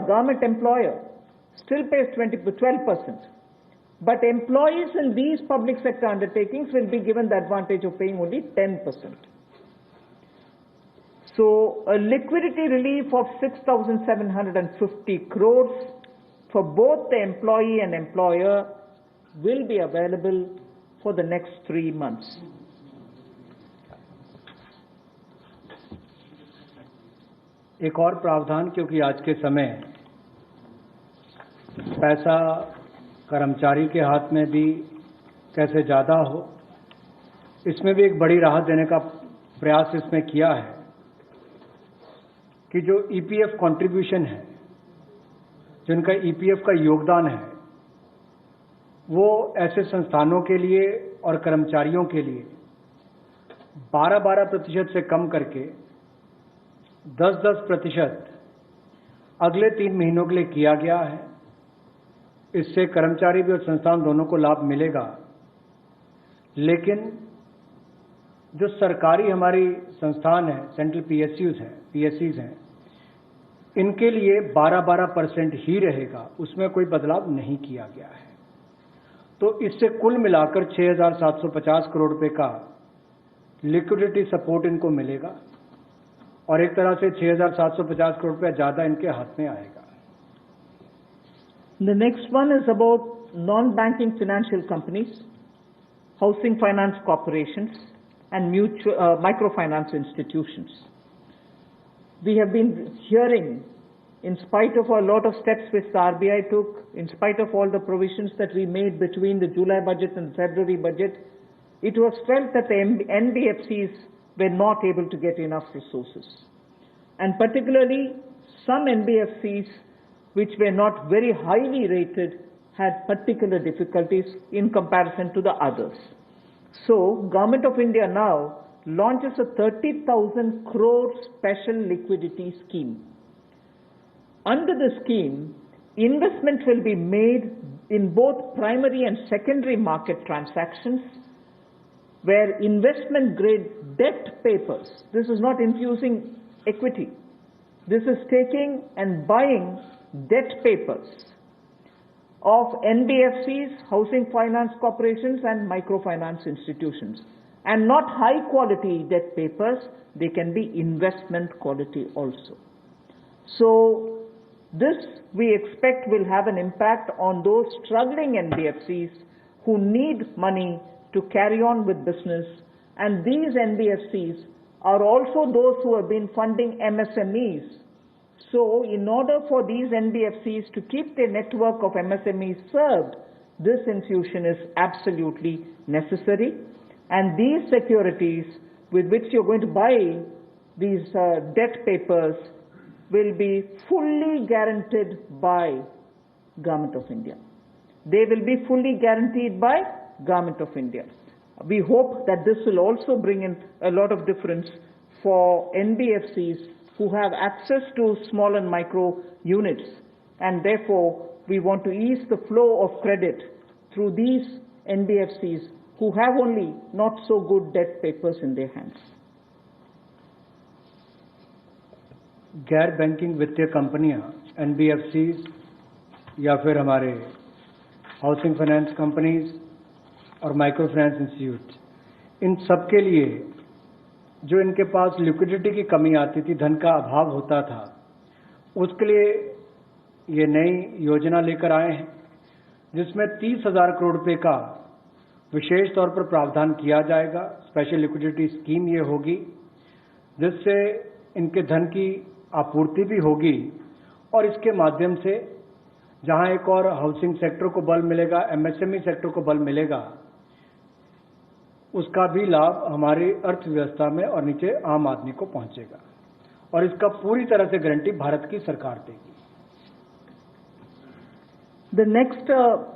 government employer still pays 12%. But employees in these public sector undertakings will be given the advantage of paying only 10%. So a liquidity relief of 6,750 crores for both the employee and employer will be available for the next 3 months. एक और प्रावधान, क्योंकि आज के समय पैसा कर्मचारी के हाथ में भी कैसे ज़्यादा हो, इसमें भी एक बड़ी राहत देने का प्रयास इसमें किया है कि जो ईपीएफ कंट्रीब्यूशन है जो इनका ईपीएफ का योगदान है वो ऐसे संस्थानों के लिए और कर्मचारियों के लिए 12% से कम करके 10% अगले 3 महीनों के लिए किया गया है। इससे कर्मचारी भी और संस्थान दोनों को लाभ मिलेगा, लेकिन जो सरकारी हमारी संस्थान है, सेंट्रल पीएससीज हैं, इनके लिए 12% ही रहेगा, उसमें कोई बदलाव नहीं किया गया है। तो इससे कुल मिलाकर 6,750 करोड़ रुपए का लिक्विडिटी सपोर्ट इनको मिलेगा और एक तरह से 6,750 करोड़ रुपया ज्यादा इनके हाथ में आएगा। The next one is about non-banking financial companies, housing finance corporations, and microfinance institutions. We have been hearing, in spite of a lot of steps which the RBI took, in spite of all the provisions that we made between the July budget and the February budget, it was felt that the NBFCs were not able to get enough resources. And particularly some NBFCs which were not very highly rated had particular difficulties in comparison to the others. So, Government of India now launches a 30,000 crore special liquidity scheme. Under the scheme, investment will be made in both primary and secondary market transactions where investment grade debt papers, this is not infusing equity, this is taking and buying debt papers of NBFCs, housing finance corporations and microfinance institutions. And not high quality debt papers, they can be investment quality also. So this we expect will have an impact on those struggling NBFCs who need money to carry on with business. And these NBFCs are also those who have been funding MSMEs. So in order for these NBFCs to keep their network of MSMEs served, this infusion is absolutely necessary. And these securities with which you're going to buy these debt papers will be fully guaranteed by Government of India. They will be fully guaranteed by Government of India. We hope that this will also bring in a lot of difference for NBFCs who have access to small and micro units, and therefore we want to ease the flow of credit through these NBFCs who have only not so good debt papers in their hands. गैर banking वित्तीय कंपनियां, NBFCs या फिर हमारे housing finance companies और micro finance institute, इन सब के लिए जो इनके पास लिक्विडिटी की कमी आती थी, धन का अभाव होता था, उसके लिए ये नई योजना लेकर आए हैं जिसमें 30,000 करोड़ रुपए का विशेष तौर पर प्रावधान किया जाएगा। स्पेशल लिक्विडिटी स्कीम ये होगी जिससे इनके धन की आपूर्ति भी होगी और इसके माध्यम से जहां एक और हाउसिंग सेक्टर को बल मिलेगा, एमएसएमई सेक्टर को बल मिलेगा, उसका भी लाभ हमारी अर्थव्यवस्था में और नीचे आम आदमी को पहुंचेगा और इसका पूरी तरह से गारंटी भारत की सरकार देगी। The next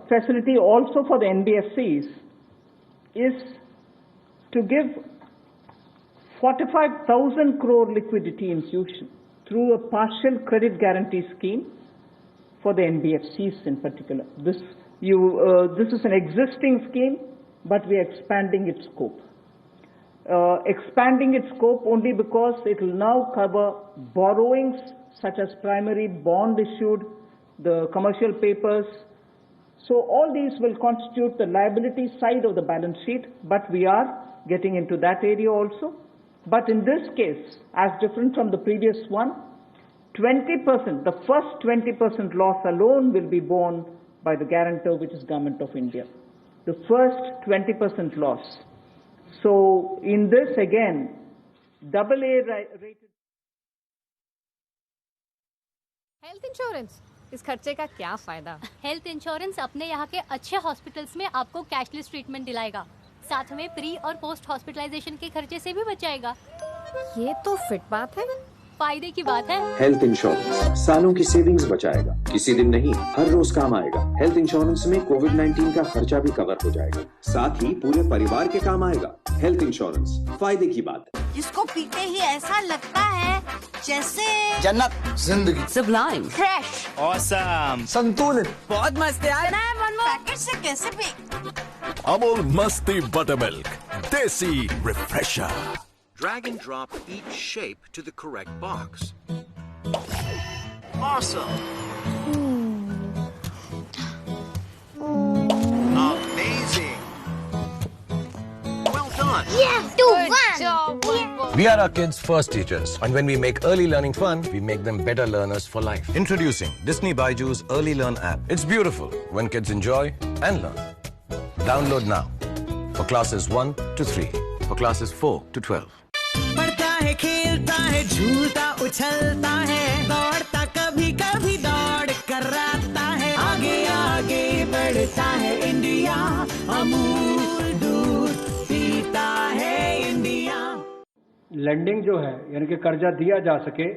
facility also for the NBFCs is to give 45,000 crore liquidity infusion through a partial credit guarantee scheme for the NBFCs in particular. This is an existing scheme, but we are expanding its scope. Expanding its scope only because it will now cover borrowings such as primary bond issued, the commercial papers. So all these will constitute the liability side of the balance sheet, but we are getting into that area also. But in this case, as different from the previous one, 20%, the first 20% loss alone will be borne by the guarantor, which is Government of India. The first 20% loss. So in this again, AA rated. Health insurance, इस खर्चे का क्या फायदा? Health insurance अपने यहाँ के अच्छे hospitals में आपको कैशलेस ट्रीटमेंट दिलाएगा, साथ में प्री और पोस्ट हॉस्पिटलाइजेशन के खर्चे से भी बचाएगा। ये तो फिट बात है। फायदे की बात है। हेल्थ इंश्योरेंस सालों की सेविंग्स बचाएगा। किसी दिन नहीं, हर रोज काम आएगा। हेल्थ इंश्योरेंस में कोविड-19 का खर्चा भी कवर हो जाएगा, साथ ही पूरे परिवार के काम आएगा। हेल्थ इंश्योरेंस, फायदे की बात। जिसको पीते ही ऐसा लगता है जैसे जन्नत, जिंदगी, सुबलाइम, फ्रेश, ऑसम, संतुलित, बहुत मस्त यार। पैकेट से कैसे पी? अमूल मस्ती बटरमिल्क, देसी refresher. Drag and drop each shape to the correct box. awesome, Amazing. Well done. We are our kids' first teachers, and when we make early learning fun, we make them better learners for life. Introducing Disney Byju's Early Learn app. It's beautiful when kids enjoy and learn. Download now for classes 1 to 3, for classes 4 to 12. पढ़ता है, खेलता है, झूलता उछलता है, दौड़ता कभी कभी दौड़ कराता है, आगे आगे बढ़ता है इंडिया, अमूल दूध पीता है इंडिया। लेंडिंग जो है यानी कि कर्जा दिया जा सके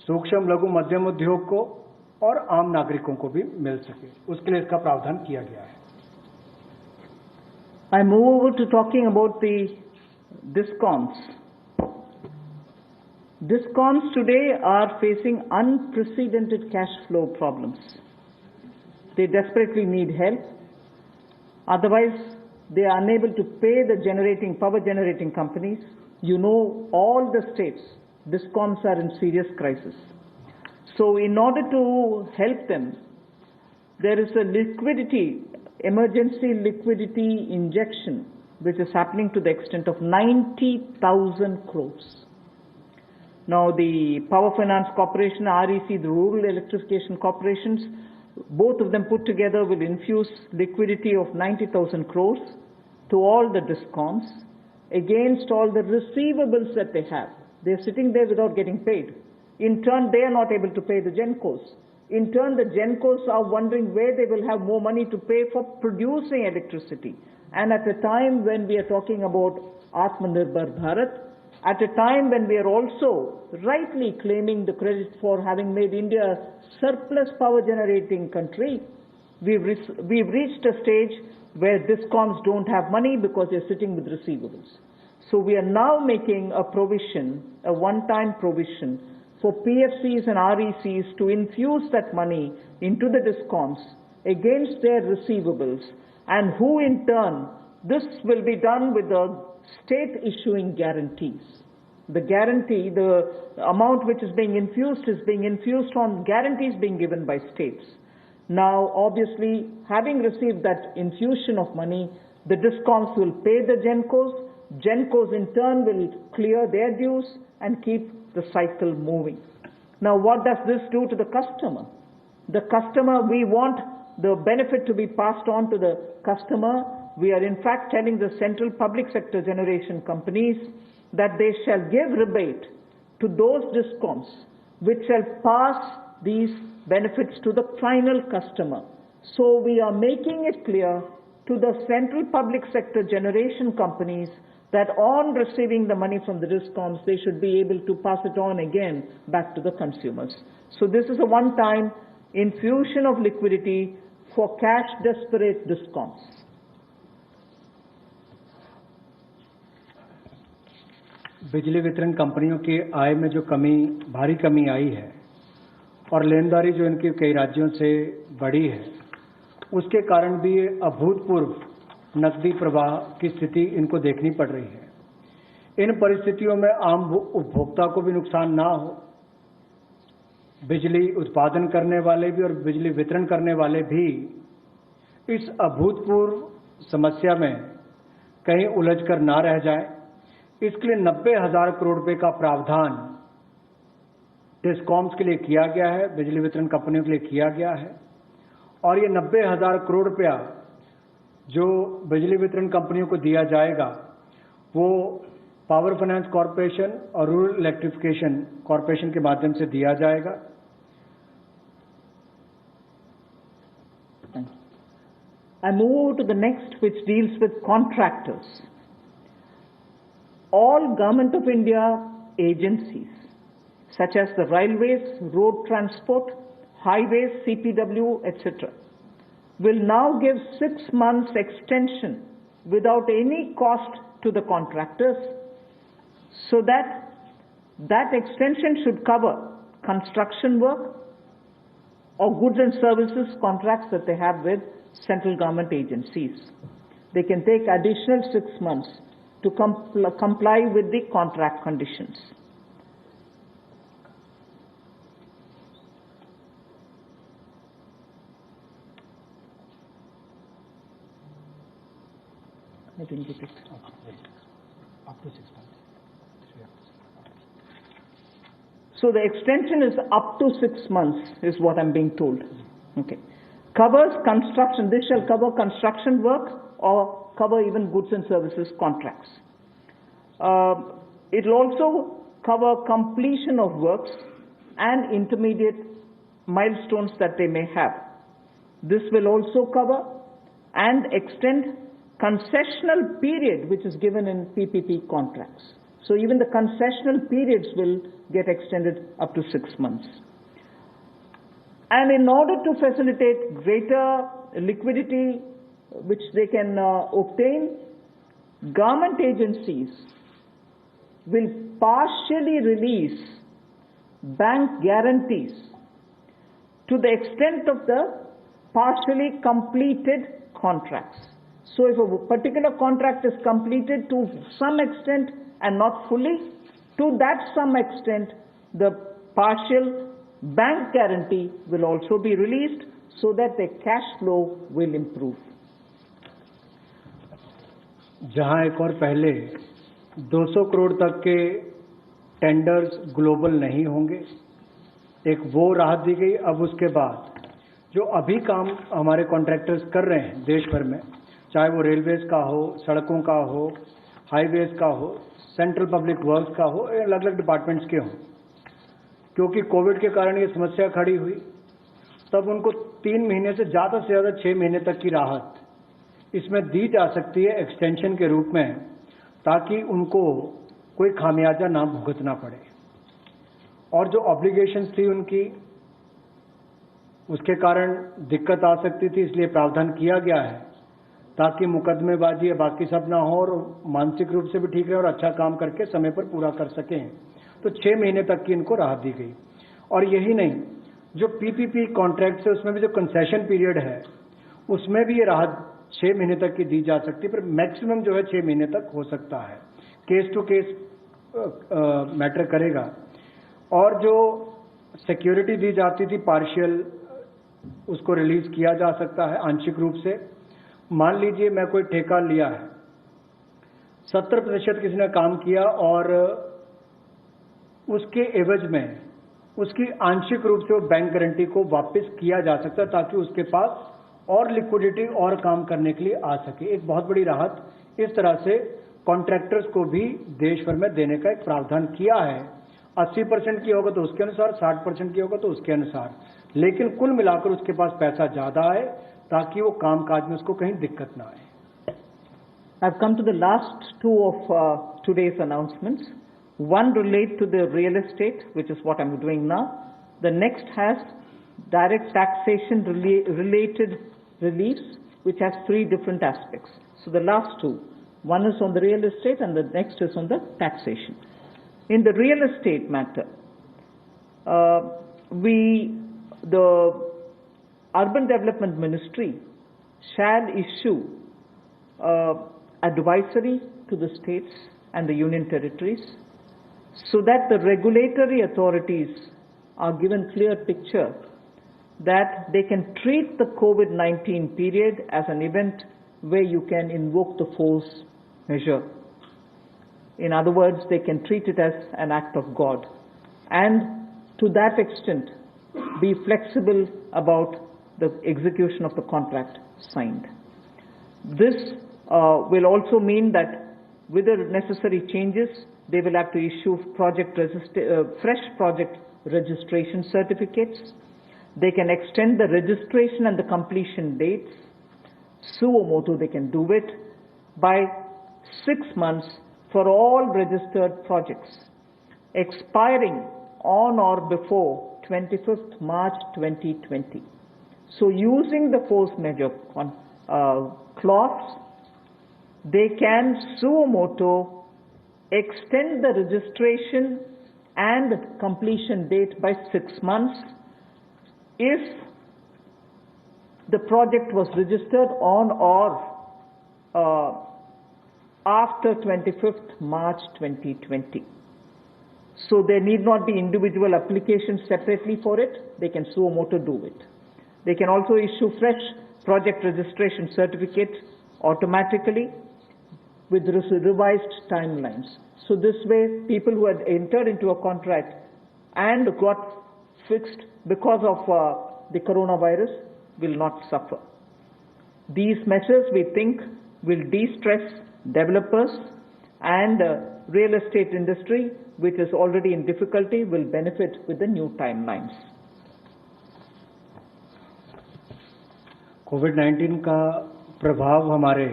सूक्ष्म लघु मध्यम उद्योग को और आम नागरिकों को भी मिल सके, उसके लिए इसका प्रावधान किया गया है। I move over to talking about the DISCOMs. DISCOMs today are facing unprecedented cash flow problems. They desperately need help. Otherwise, they are unable to pay the power generating companies. You know, all the states, DISCOMs are in serious crisis. So in order to help them, there is a emergency liquidity injection which is happening to the extent of 90,000 crores. Now the Power Finance Corporation, REC, the Rural Electrification Corporations, both of them put together will infuse liquidity of 90,000 crores to all the DISCOMs against all the receivables that they have. They're sitting there without getting paid. In turn, they are not able to pay the GENCOs. In turn, the GENCOs are wondering where they will have more money to pay for producing electricity. And at a time when we are talking about Atmanirbhar Bharat, at a time when we are also rightly claiming the credit for having made India a surplus power generating country, we've reached a stage where DISCOMs don't have money because they're sitting with receivables. So we are now making a provision, a one-time provision for PFCs and RECs to infuse that money into the DISCOMs against their receivables, and who in turn, this will be done with the state issuing guarantees. The guarantee, the amount which is being infused on guarantees being given by states. Now, obviously, having received that infusion of money, the DISCOMs will pay the GENCOs. GENCOs in turn will clear their dues and keep the cycle moving. Now, what does this do to the customer? The customer, we want the benefit to be passed on to the customer. We are in fact telling the central public sector generation companies that they shall give rebate to those DISCOMs which shall pass these benefits to the final customer. So we are making it clear to the central public sector generation companies that on receiving the money from the DISCOMs, they should be able to pass it on again back to the consumers. So this is a one-time infusion of liquidity for cash-desperate DISCOMs. बिजली वितरण कंपनियों की आय में जो भारी कमी आई है और लेनदारी जो इनके कई राज्यों से बढ़ी है, उसके कारण भी अभूतपूर्व नकदी प्रवाह की स्थिति इनको देखनी पड़ रही है। इन परिस्थितियों में आम उपभोक्ता को भी नुकसान ना हो, बिजली उत्पादन करने वाले भी और बिजली वितरण करने वाले भी इस अभूतपूर्व समस्या में कहीं उलझकर ना रह जाए, इसके लिए 90,000 करोड़ रुपए का प्रावधान डिस्कॉम्स के लिए किया गया है, बिजली वितरण कंपनियों के लिए किया गया है। और ये 90,000 करोड़ रुपया जो बिजली वितरण कंपनियों को दिया जाएगा वो पावर फाइनेंस कॉरपोरेशन और रूरल इलेक्ट्रिफिकेशन कॉरपोरेशन के माध्यम से दिया जाएगा। I move to the next, which deals with contractors. All Government of India agencies, such as the railways, road transport, highways, CPW, etc., will now give 6 months extension without any cost to the contractors, so that extension should cover construction work or goods and services contracts that they have with central government agencies. They can take additional 6 months to comply with the contract conditions. I didn't get it. Up to 6 months. So the extension is up to 6 months, is what I'm being told. Okay. Covers construction. This shall cover construction work or cover even goods and services contracts. It will also cover completion of works and intermediate milestones that they may have. This will also cover and extend concessional period which is given in PPP contracts. So even the concessional periods will get extended up to 6 months. And in order to facilitate greater liquidity which they can obtain, government agencies will partially release bank guarantees to the extent of the partially completed contracts. So if a particular contract is completed to some extent and not fully, to that some extent, the partial bank guarantee will also be released so that the cash flow will improve. जहां एक और पहले 200 करोड़ तक के tenders global नहीं होंगे, एक वो राहत दी गई। अब उसके बाद जो अभी काम हमारे कॉन्ट्रैक्टर्स कर रहे हैं देश भर में, चाहे वो रेलवेज का हो, सड़कों का हो, हाईवेज का हो, सेंट्रल पब्लिक वर्क्स का हो, अलग अलग डिपार्टमेंट्स के हों, क्योंकि कोविड के कारण ये समस्या खड़ी हुई, तब उनको 3 महीने से ज़्यादा 6 महीने तक की राहत इसमें दी जा सकती है एक्सटेंशन के रूप में, ताकि उनको कोई खामियाजा ना भुगतना पड़े। और जो ऑब्लिगेशंस थी उनकी, उसके कारण दिक्कत आ सकती थी, इसलिए प्रावधान किया गया है ताकि मुकदमेबाजी या बाकी सब ना हो और मानसिक रूप से भी ठीक रहे और अच्छा काम करके समय पर पूरा कर सकें। तो 6 महीने तक की इनको राहत दी गई। और यही नहीं, जो पीपीपी कॉन्ट्रैक्ट है उसमें भी जो कंसेशन पीरियड है उसमें भी ये राहत 6 महीने तक की दी जा सकती है, पर मैक्सिमम जो है 6 महीने तक हो सकता है। केस टू केस मैटर करेगा। और जो सिक्योरिटी दी जाती थी पार्शियल, उसको रिलीज किया जा सकता है आंशिक रूप से। मान लीजिए मैं कोई ठेका लिया है, 70% किसी ने काम किया और उसके एवज में उसकी आंशिक रूप से वो बैंक गारंटी को वापस किया जा सकता है, ताकि उसके पास और लिक्विडिटी और काम करने के लिए आ सके। एक बहुत बड़ी राहत इस तरह से कॉन्ट्रैक्टर्स को भी देश भर में देने का एक प्रावधान किया है। 80% की होगा तो उसके अनुसार, 60% की होगा तो उसके अनुसार, लेकिन कुल मिलाकर उसके पास पैसा ज्यादा है ताकि वो काम काज में उसको कहीं दिक्कत ना आए। I've come to the last two of today's announcements. One relate to the real estate, which is what I'm doing now. The next has direct taxation related reliefs, which has 3 different aspects. So the last two, one is on the real estate and the next is on the taxation. In the real estate matter, the Urban Development Ministry shall issue advisory to the states and the union territories so that the regulatory authorities are given clear picture that they can treat the COVID-19 period as an event where you can invoke the force measure. In other words, they can treat it as an act of God, and to that extent be flexible about the execution of the contract signed. This will also mean that with the necessary changes, they will have to issue fresh project registration certificates. They can extend the registration and the completion dates. Suo motu, they can do it by 6 months for all registered projects expiring on or before 25th March 2020. So using the force majeure clause, they can suo motu extend the registration and completion date by 6 months if the project was registered on or after 25th March 2020. So there need not be individual applications separately for it. They can suo motu do it. They can also issue fresh project registration certificates automatically with revised timelines. So this way, people who had entered into a contract and got fixed because of the coronavirus will not suffer. These measures, we think, will de-stress developers, and real estate industry, which is already in difficulty, will benefit with the new timelines. कोविड-19 का प्रभाव हमारे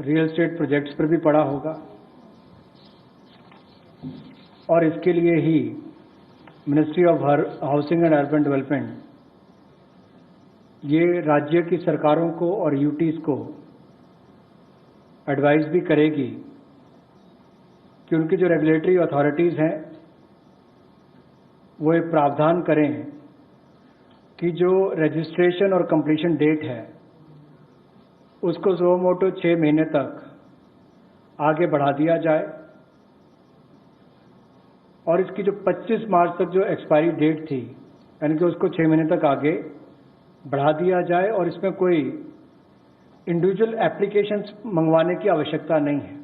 real estate projects पर भी पड़ा होगा और इसके लिए ही ministry of housing and urban development ये राज्य की सरकारों को और यूटीज को एडवाइस भी करेगी कि उनकी जो रेगुलेटरी अथॉरिटीज हैं वो एक प्रावधान करें कि जो रजिस्ट्रेशन और कंप्लीशन डेट है उसको सुओ मोटो 6 महीने तक आगे बढ़ा दिया जाए और इसकी जो 25 मार्च तक जो एक्सपायरी डेट थी यानी कि उसको 6 महीने तक आगे बढ़ा दिया जाए और इसमें कोई इंडिविजुअल एप्लीकेशंस मंगवाने की आवश्यकता नहीं है।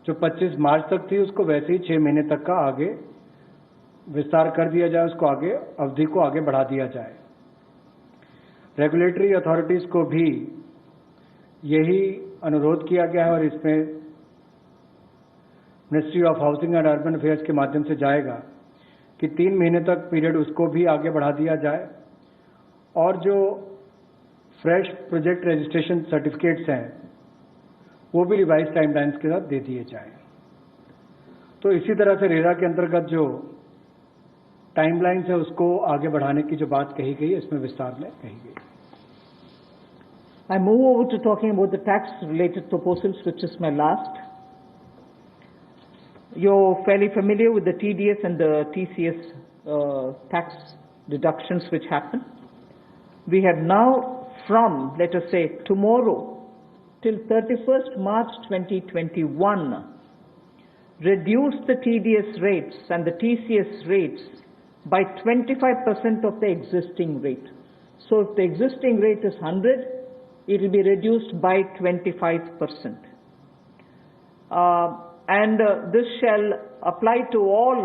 जो 25 मार्च तक थी उसको वैसे ही 6 महीने तक का आगे विस्तार कर दिया जाए, उसको आगे अवधि को आगे बढ़ा दिया जाए। रेगुलेटरी अथॉरिटीज को भी यही अनुरोध किया गया है और इसमें ministry of housing and urban affairs के माध्यम से जाएगा कि 3 महीने तक पीरियड उसको भी आगे बढ़ा दिया जाए और जो फ्रेश प्रोजेक्ट रजिस्ट्रेशन सर्टिफिकेट्स हैं वो भी रिवाइज टाइमलाइंस के साथ दे दिए जाए। तो इसी तरह से रेरा के अंतर्गत जो टाइमलाइंस है उसको आगे बढ़ाने की जो बात कही गई है इसमें विस्तार में कही गई। I move over to talking about the tax-related proposals, which is my last. You're fairly familiar with the TDS and the TCS tax deductions which happen. We have now, from, let us say, tomorrow till 31st March 2021, reduced the TDS rates and the TCS rates by 25% of the existing rate. So if the existing rate is 100, it will be reduced by 25%. This shall apply to all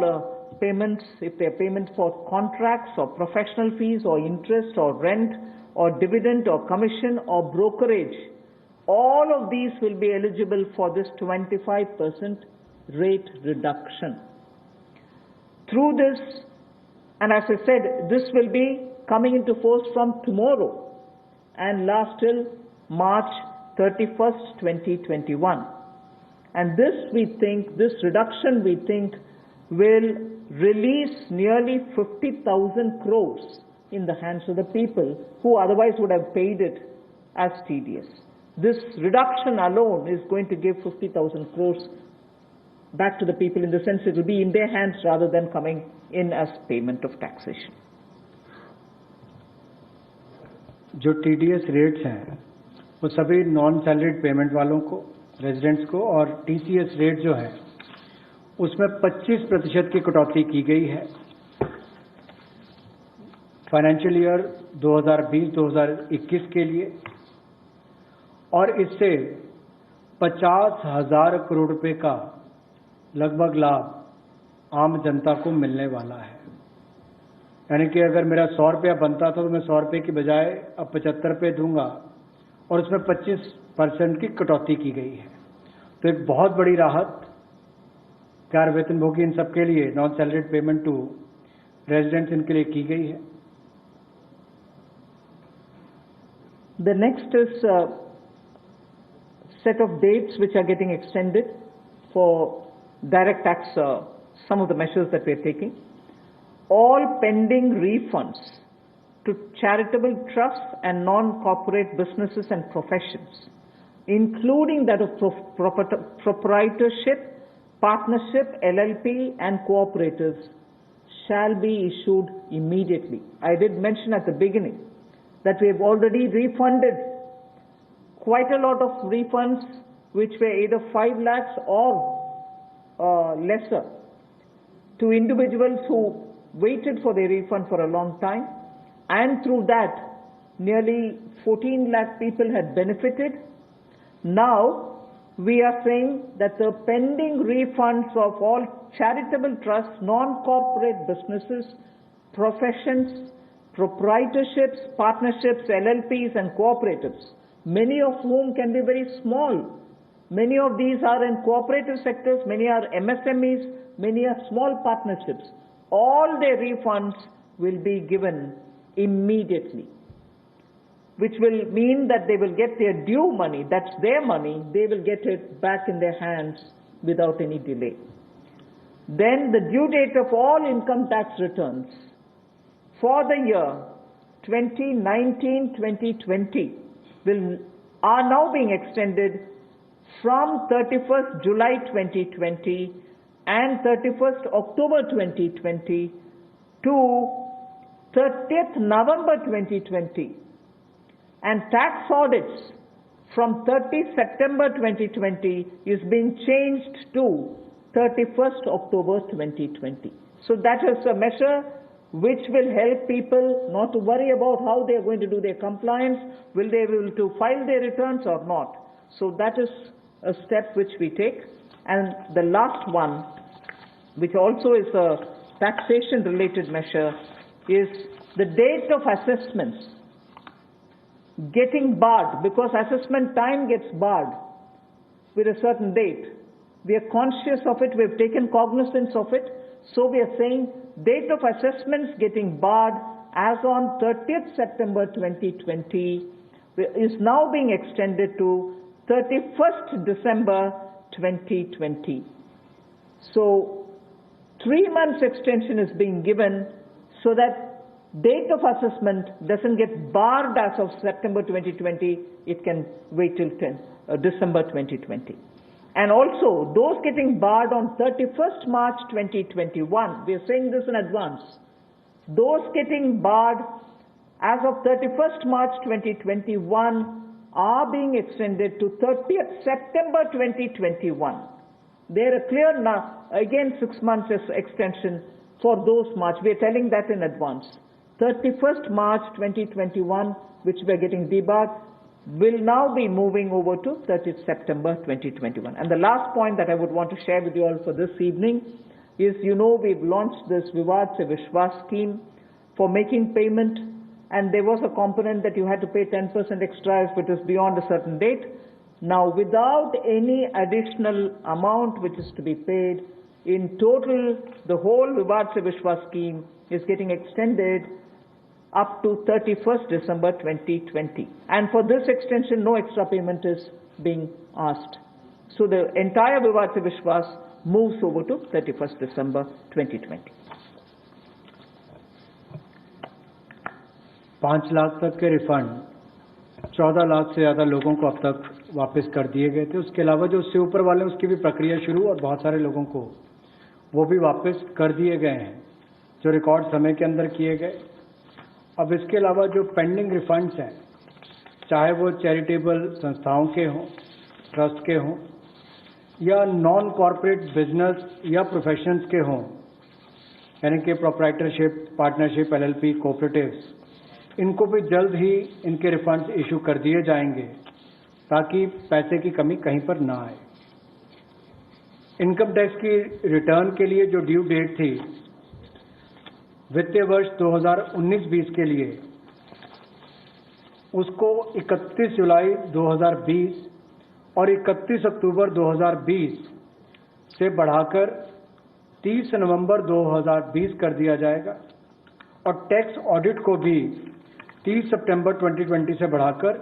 payments, if they are payments for contracts or professional fees or interest or rent or dividend or commission or brokerage. All of these will be eligible for this 25% rate reduction. Through this, and as I said, this will be coming into force from tomorrow and last till March 31st, 2021. And this reduction we think will release nearly 50,000 crores in the hands of the people who otherwise would have paid it as TDS. This reduction alone is going to give 50,000 crores back to the people, in the sense it will be in their hands rather than coming in as payment of taxation. जो TDS rates हैं वो सभी non salaried payment वालों को, residents को, और TCS rate जो है उसमें 25% की कटौती की गई है फाइनेंशियल ईयर 2020-2021 के लिए और इससे 50,000 करोड़ रुपए का लगभग लाभ आम जनता को मिलने वाला है। यानी कि अगर मेरा 100 रुपया बनता था तो मैं 100 रुपये की बजाय अब 75 रुपये दूंगा और उसमें 25% की कटौती की गई है। तो एक बहुत बड़ी राहत कार वेतनभोगी इन सबके लिए, non salaried payment to residents, इनके लिए की गई है। The next is a set of dates which are getting extended for direct tax some of the measures that we are taking. All pending refunds to charitable trusts and non-corporate businesses and professions, including that of proprietorship, partnership, LLP and cooperatives, shall be issued immediately. I did mention at the beginning that we have already refunded quite a lot of refunds which were either 5 lakhs or lesser to individuals who waited for their refund for a long time, and through that nearly 14 lakh people had benefited. Now we are saying that the pending refunds of all charitable trusts, non-corporate businesses, professions, proprietorships, partnerships, LLPs and cooperatives, many of whom can be very small. Many of these are in cooperative sectors, many are MSMEs, many are small partnerships. All their refunds will be given immediately, which will mean that they will get their due money, that's their money, they will get it back in their hands without any delay. Then the due date of all income tax returns for the year 2019-2020 are now being extended from 31st July 2020 and 31st October 2020 to 30th November 2020, and tax audits from 30 September 2020 is being changed to 31st October 2020. So that is a measure which will help people not to worry about how they are going to do their compliance, will they be able to file their returns or not. So that is a step which we take. And the last one, which also is a taxation related measure, is the date of assessments getting barred, because assessment time gets barred with a certain date. We are conscious of it, we have taken cognizance of it, so we are saying date of assessments getting barred as on 30th September 2020 is now being extended to 31st December 2020. So 3 months extension is being given so that date of assessment doesn't get barred as of September 2020, it can wait till December 2020. And also, those getting barred on 31st March 2021, we are saying this in advance, those getting barred as of 31st March 2021 are being extended to 30th September 2021. There are clear now, again 6 months extension for those March. We are telling that in advance. 31st March 2021, which we are getting debarred, will now be moving over to 30th September 2021. And the last point that I would want to share with you all for this evening is, you know, we've launched this Vivad Se Vishwas scheme for making payment, and there was a component that you had to pay 10% extra if it is beyond a certain date. Now, without any additional amount which is to be paid, in total, the whole Vivad Se Vishwas scheme is getting extended up to 31st December 2020. And for this extension, no extra payment is being asked. So the entire Vivad Se Vishwas moves over to 31st December 2020. 5 lakh तक के refund 14 lakh से ज़्यादा लोगों को अब तक वापस कर दिए गए थे। उसके अलावा जो उससे ऊपर वाले उसकी भी प्रक्रिया शुरू, और बहुत सारे लोगों को वो भी वापस कर दिए गए हैं जो रिकॉर्ड समय के अंदर किए गए। अब इसके अलावा जो पेंडिंग रिफंड्स हैं, चाहे वो चैरिटेबल संस्थाओं के हों, ट्रस्ट के हों, या नॉन कॉर्पोरेट बिजनेस या प्रोफेशंस के हों, यानी कि प्रोप्राइटरशिप, पार्टनरशिप, LLP, कोऑपरेटिव्स, इनको भी जल्द ही इनके रिफंड्स इशू कर दिए जाएंगे ताकि पैसे की कमी कहीं पर ना आए। इनकम टैक्स की रिटर्न के लिए जो ड्यू डेट थी वित्तीय वर्ष 2019-20 के लिए, उसको 31 जुलाई 2020 और 31 अक्टूबर 2020 से बढ़ाकर 30 नवंबर 2020 कर दिया जाएगा, और टैक्स ऑडिट को भी 30 सितंबर 2020 से बढ़ाकर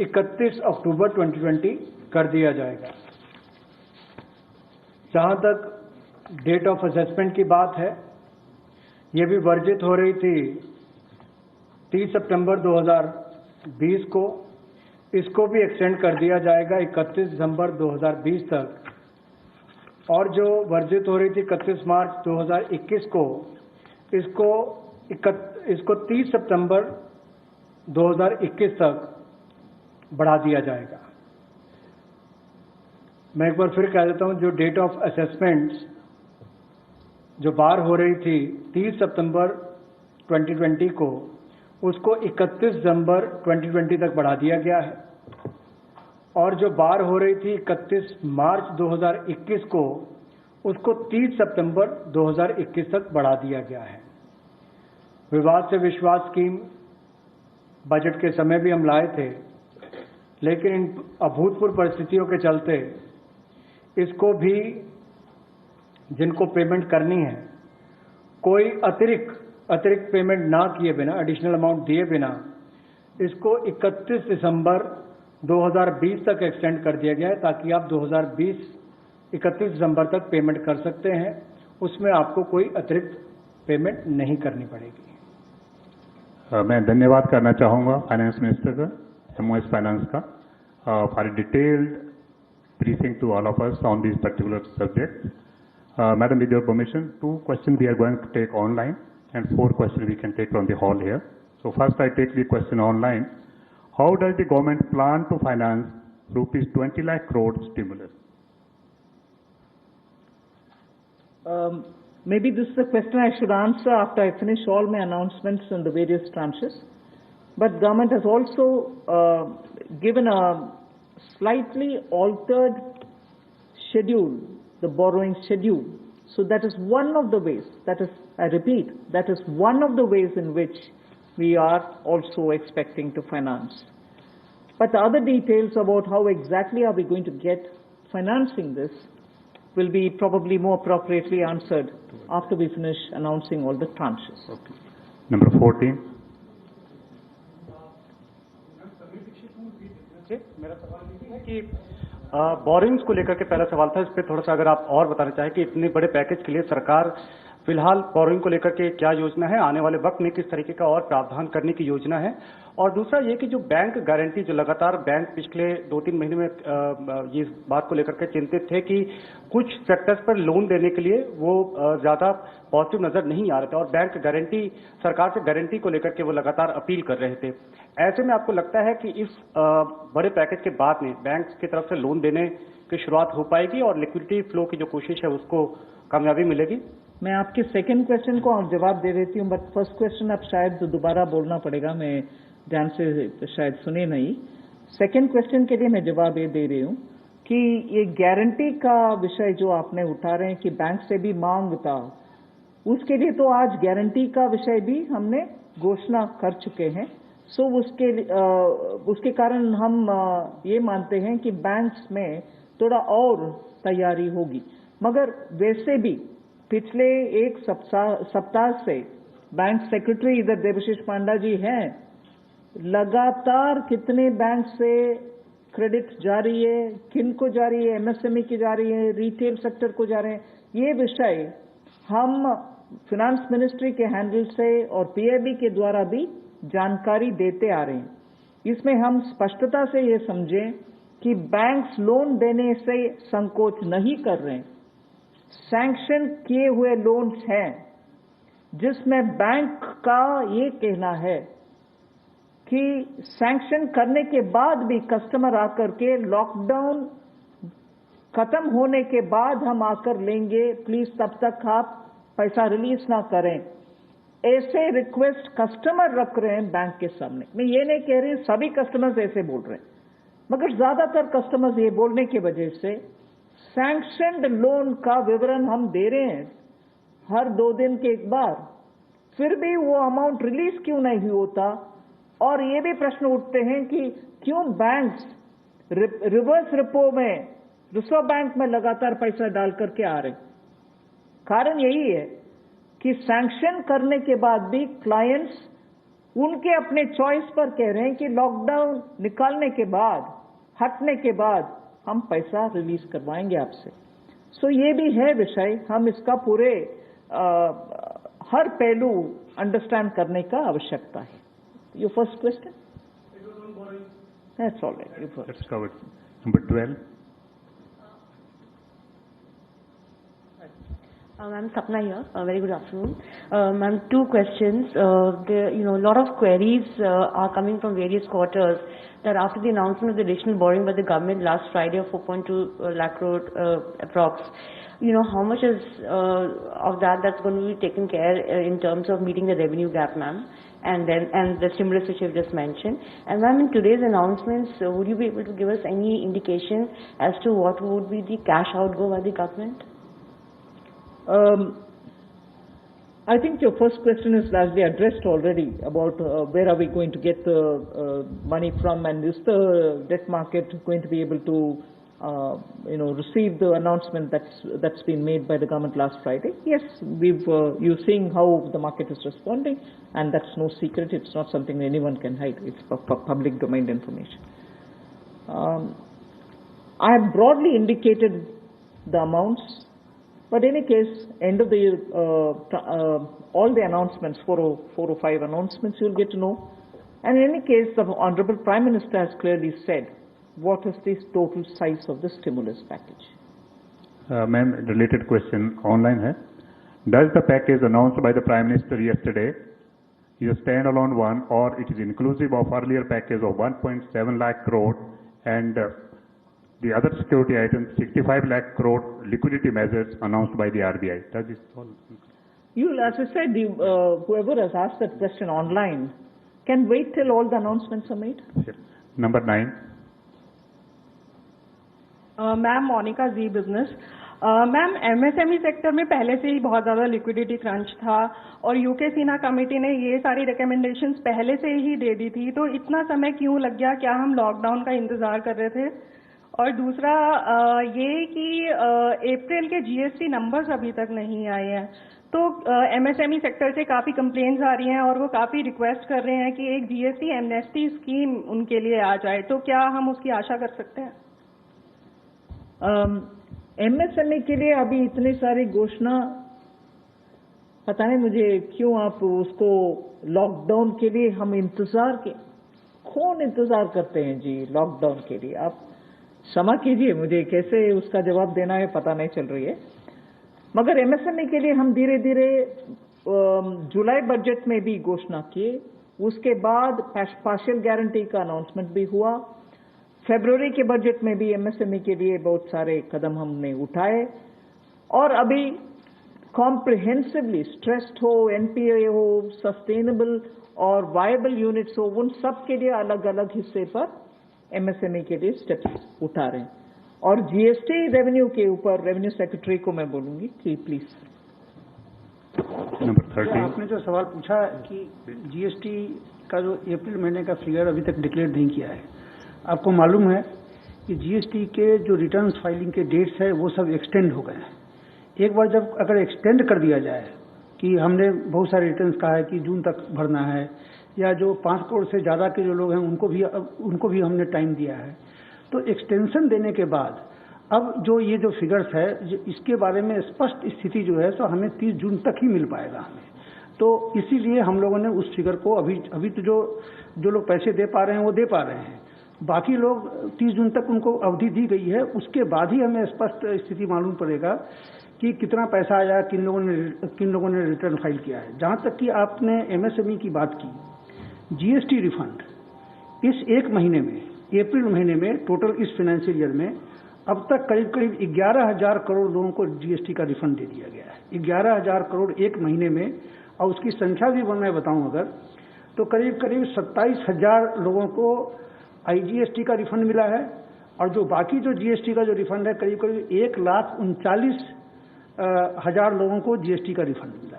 31 अक्टूबर 2020 कर दिया जाएगा। जहां तक डेट ऑफ असेसमेंट की बात है, ये भी वर्जित हो रही थी 30 सितंबर 2020 को। इसको भी एक्सटेंड कर दिया जाएगा 31 दिसंबर 2020 तक, और जो वर्जित हो रही थी 31 मार्च 2021 को, इसको 30 सितंबर 2021 तक बढ़ा दिया जाएगा। मैं एक बार फिर कह देता हूं, जो डेट ऑफ असेसमेंट्स जो बार हो रही थी 30 सितंबर 2020 को, उसको 31 दिसंबर 2020 तक बढ़ा दिया गया है, और जो बार हो रही थी 31 मार्च 2021 को, उसको 30 सितंबर 2021 तक बढ़ा दिया गया है। विवाद से विश्वास स्कीम बजट के समय भी हम लाए थे, लेकिन इन अभूतपूर्व परिस्थितियों के चलते इसको भी, जिनको पेमेंट करनी है, कोई अतिरिक्त पेमेंट ना किए बिना, एडिशनल अमाउंट दिए बिना, इसको 31 दिसंबर 2020 तक एक्सटेंड कर दिया गया है, ताकि आप 2020 31 दिसंबर तक पेमेंट कर सकते हैं। उसमें आपको कोई अतिरिक्त पेमेंट नहीं करनी पड़ेगी। मैं धन्यवाद करना चाहूँगा फाइनेंस मिनिस्टर का, MOS फाइनेंस का, for detailed briefing to all of us on these particular subjects. Madam, with your permission, 2 questions we are going to take online and 4 questions we can take from the hall here. So first I take the question online. How does the government plan to finance rupees 20 lakh crore stimulus? Maybe this is a question I should answer after I finish all my announcements on the various tranches. But government has also given a slightly altered schedule, the borrowing schedule. So that is one of the ways, that is, I repeat, that is one of the ways in which we are also expecting to finance. But the other details about how exactly are we going to get financing this will be probably more appropriately answered after we finish announcing all the tranches. Okay. Number 14. मेरा सवाल ये है कि borings को लेकर के पहला सवाल था, इस पे थोड़ा सा अगर आप और बताना चाहें कि इतने बड़े पैकेज के लिए सरकार फिलहाल बोरिंग को लेकर के क्या योजना है, आने वाले वक्त में किस तरीके का और प्रावधान करने की योजना है, और दूसरा ये कि जो बैंक गारंटी, जो लगातार बैंक पिछले 2-3 महीने में ये बात को लेकर के चिंतित थे कि कुछ सेक्टर्स पर लोन देने के लिए वो ज्यादा पॉजिटिव नजर नहीं आ रहे थे, और बैंक गारंटी, सरकार से गारंटी को लेकर के वो लगातार अपील कर रहे थे। ऐसे में आपको लगता है कि इस बड़े पैकेज के बाद में बैंक की तरफ से लोन देने की शुरुआत हो पाएगी और लिक्विडिटी फ्लो की जो कोशिश है उसको कामयाबी मिलेगी? मैं आपके सेकंड क्वेश्चन को जवाब दे देती हूँ, बट फर्स्ट क्वेश्चन अब शायद दोबारा बोलना पड़ेगा, मैं ध्यान से शायद सुने नहीं। सेकंड क्वेश्चन के लिए मैं जवाब ये दे रही हूँ कि ये गारंटी का विषय जो आपने उठा रहे हैं कि बैंक से भी मांग था, उसके लिए तो आज गारंटी का विषय भी हमने घोषणा कर चुके हैं। सो उसके कारण हम ये मानते हैं कि बैंक्स में थोड़ा और तैयारी होगी, मगर वैसे भी पिछले एक सप्ताह से बैंक सेक्रेटरी इधर देवशीष पांडा जी हैं, लगातार कितने बैंक से क्रेडिट जा रही है, किन को जा रही है, MSME की जा रही है, रिटेल सेक्टर को जा रहे हैं, ये विषय हम फिनेंस मिनिस्ट्री के हैंडल से और PIB के द्वारा भी जानकारी देते आ रहे हैं। इसमें हम स्पष्टता से ये समझें कि बैंक्स लोन देने से संकोच नहीं कर रहे हैं। सैंक्शन किए हुए लोन्स हैं जिसमें बैंक का ये कहना है कि सैंक्शन करने के बाद भी कस्टमर आकर के लॉकडाउन खत्म होने के बाद हम आकर लेंगे, प्लीज तब तक आप पैसा रिलीज ना करें, ऐसे रिक्वेस्ट कस्टमर रख रहे हैं बैंक के सामने। मैं ये नहीं कह रही सभी कस्टमर्स ऐसे बोल रहे हैं, मगर ज्यादातर कस्टमर्स ये बोलने की वजह से सैंक्शनड लोन का विवरण हम दे रहे हैं हर 2 दिन के एक बार, फिर भी वो अमाउंट रिलीज क्यों नहीं होता। और ये भी प्रश्न उठते हैं कि क्यों बैंक्स रिवर्स रिपो में, रिजर्व बैंक में लगातार पैसा डाल करके आ रहे। कारण यही है कि सैंक्शन करने के बाद भी क्लाइंट्स उनके अपने चॉइस पर कह रहे हैं कि लॉकडाउन निकालने के बाद, हटने के बाद हम पैसा रिलीज करवाएंगे आपसे। सो ये भी है विषय, हम इसका पूरे हर पहलू अंडरस्टैंड करने का आवश्यकता है. Your first question? That's all right. That's covered. Number 12. I'm Sapna here. Very good afternoon. Ma'am, two questions. A lot of queries are coming from various quarters that after the announcement of the additional borrowing by the government last Friday of 4.2 lakh crore approx, how much is of that's going to be taken care in terms of meeting the revenue gap, ma'am, and the stimulus which you've just mentioned. And ma'am, in today's announcements, would you be able to give us any indication as to what would be the cash outgo by the government? I think your first question is largely addressed already about where are we going to get the money from, and is the debt market going to be able to receive the announcement that's been made by the government last Friday. Yes, you're seeing how the market is responding, and that's no secret. It's not something anyone can hide. It's public domain information. I have broadly indicated the amounts, but in any case, end of the year, all the announcements, 4 or 5 announcements, you'll get to know. And in any case, the Honorable Prime Minister has clearly said what is the total size of the stimulus package. Ma'am, related question online hai. Does the package announced by the Prime Minister yesterday is a standalone one, or it is inclusive of earlier package of 1.7 lakh crore and the other security items 65 lakh crore liquidity measures announced by the RBI? Does this all? As I said, whoever has asked that question online can wait till all the announcements are made. Sure. Number 9. Ma'am Monika ji business. Ma'am MSME sector में पहले से ही बहुत ज़्यादा liquidity crunch था और UK सीना committee ने ये सारी रिकमेंडेशंस पहले से ही दे दी थी, तो इतना समय क्यों लग गया? क्या हम लॉकडाउन का इंतजार कर रहे थे? और दूसरा ये कि अप्रैल के जीएसटी नंबर्स अभी तक नहीं आए हैं, तो एमएसएमई सेक्टर से काफ़ी कंप्लेंट्स आ रही हैं और वो काफ़ी रिक्वेस्ट कर रहे हैं कि एक जीएसटी एमनेस्टी स्कीम उनके लिए आ जाए, तो क्या हम उसकी आशा कर सकते हैं? एमएसएमई के लिए अभी इतनी सारी घोषणा, पता नहीं मुझे क्यों आप उसको लॉकडाउन के लिए हम इंतजार के, कौन इंतजार करते हैं जी लॉकडाउन के लिए? आप क्षमा कीजिए, मुझे कैसे उसका जवाब देना है पता नहीं चल रही है. मगर एमएसएमई के लिए हम धीरे धीरे जुलाई बजट में भी घोषणा किए, उसके बाद पार्शियल गारंटी का अनाउंसमेंट भी हुआ, फरवरी के बजट में भी एमएसएमई के लिए बहुत सारे कदम हमने उठाए, और अभी कॉम्प्रिहेंसिवली स्ट्रेस्ड हो, एनपीए हो, सस्टेनेबल और वायबल यूनिट्स हो, उन सब के लिए अलग अलग हिस्से पर एमएसएमई के लिए स्टेप्स उठा रहे हैं. और जीएसटी रेवेन्यू के ऊपर रेवेन्यू सेक्रेटरी को मैं बोलूंगी कि प्लीज. नंबर 13. आपने जो सवाल पूछा कि जीएसटी का जो अप्रैल महीने का फिगर अभी तक डिक्लेयर नहीं किया है, आपको मालूम है कि जीएसटी के जो रिटर्न्स फाइलिंग के डेट्स है वो सब एक्सटेंड हो गए हैं. एक बार जब अगर एक्सटेंड कर दिया जाए कि हमने बहुत सारे रिटर्न्स कहा है कि जून तक भरना है, या जो 5 करोड़ से ज़्यादा के जो लोग हैं उनको भी हमने टाइम दिया है, तो एक्सटेंशन देने के बाद अब जो ये जो फिगर्स है इसके बारे में स्पष्ट स्थिति जो है तो हमें 30 जून तक ही मिल पाएगा हमें. तो इसीलिए हम लोगों ने उस फिगर को अभी तो जो लोग पैसे दे पा रहे हैं वो दे पा रहे हैं, बाकी लोग 30 जून तक उनको अवधि दी गई है, उसके बाद ही हमें स्पष्ट स्थिति मालूम पड़ेगा कि कितना पैसा आया, किन लोगों ने रिटर्न फाइल किया है. जहां तक कि आपने एमएसएमई की बात की, जीएसटी रिफंड इस एक महीने में, अप्रैल महीने में टोटल इस फाइनेंशियल ईयर में अब तक करीब 11,000 करोड़ लोगों को जीएसटी का रिफंड दे दिया गया है. 11,000 करोड़ एक महीने में, और उसकी संख्या भी मैं बताऊं अगर तो करीब 27,000 लोगों को आईजीएसटी का रिफंड मिला है, और जो बाकी जो जीएसटी का जो रिफंड है करीब 1,39,000 लोगों को जीएसटी का रिफंड मिला.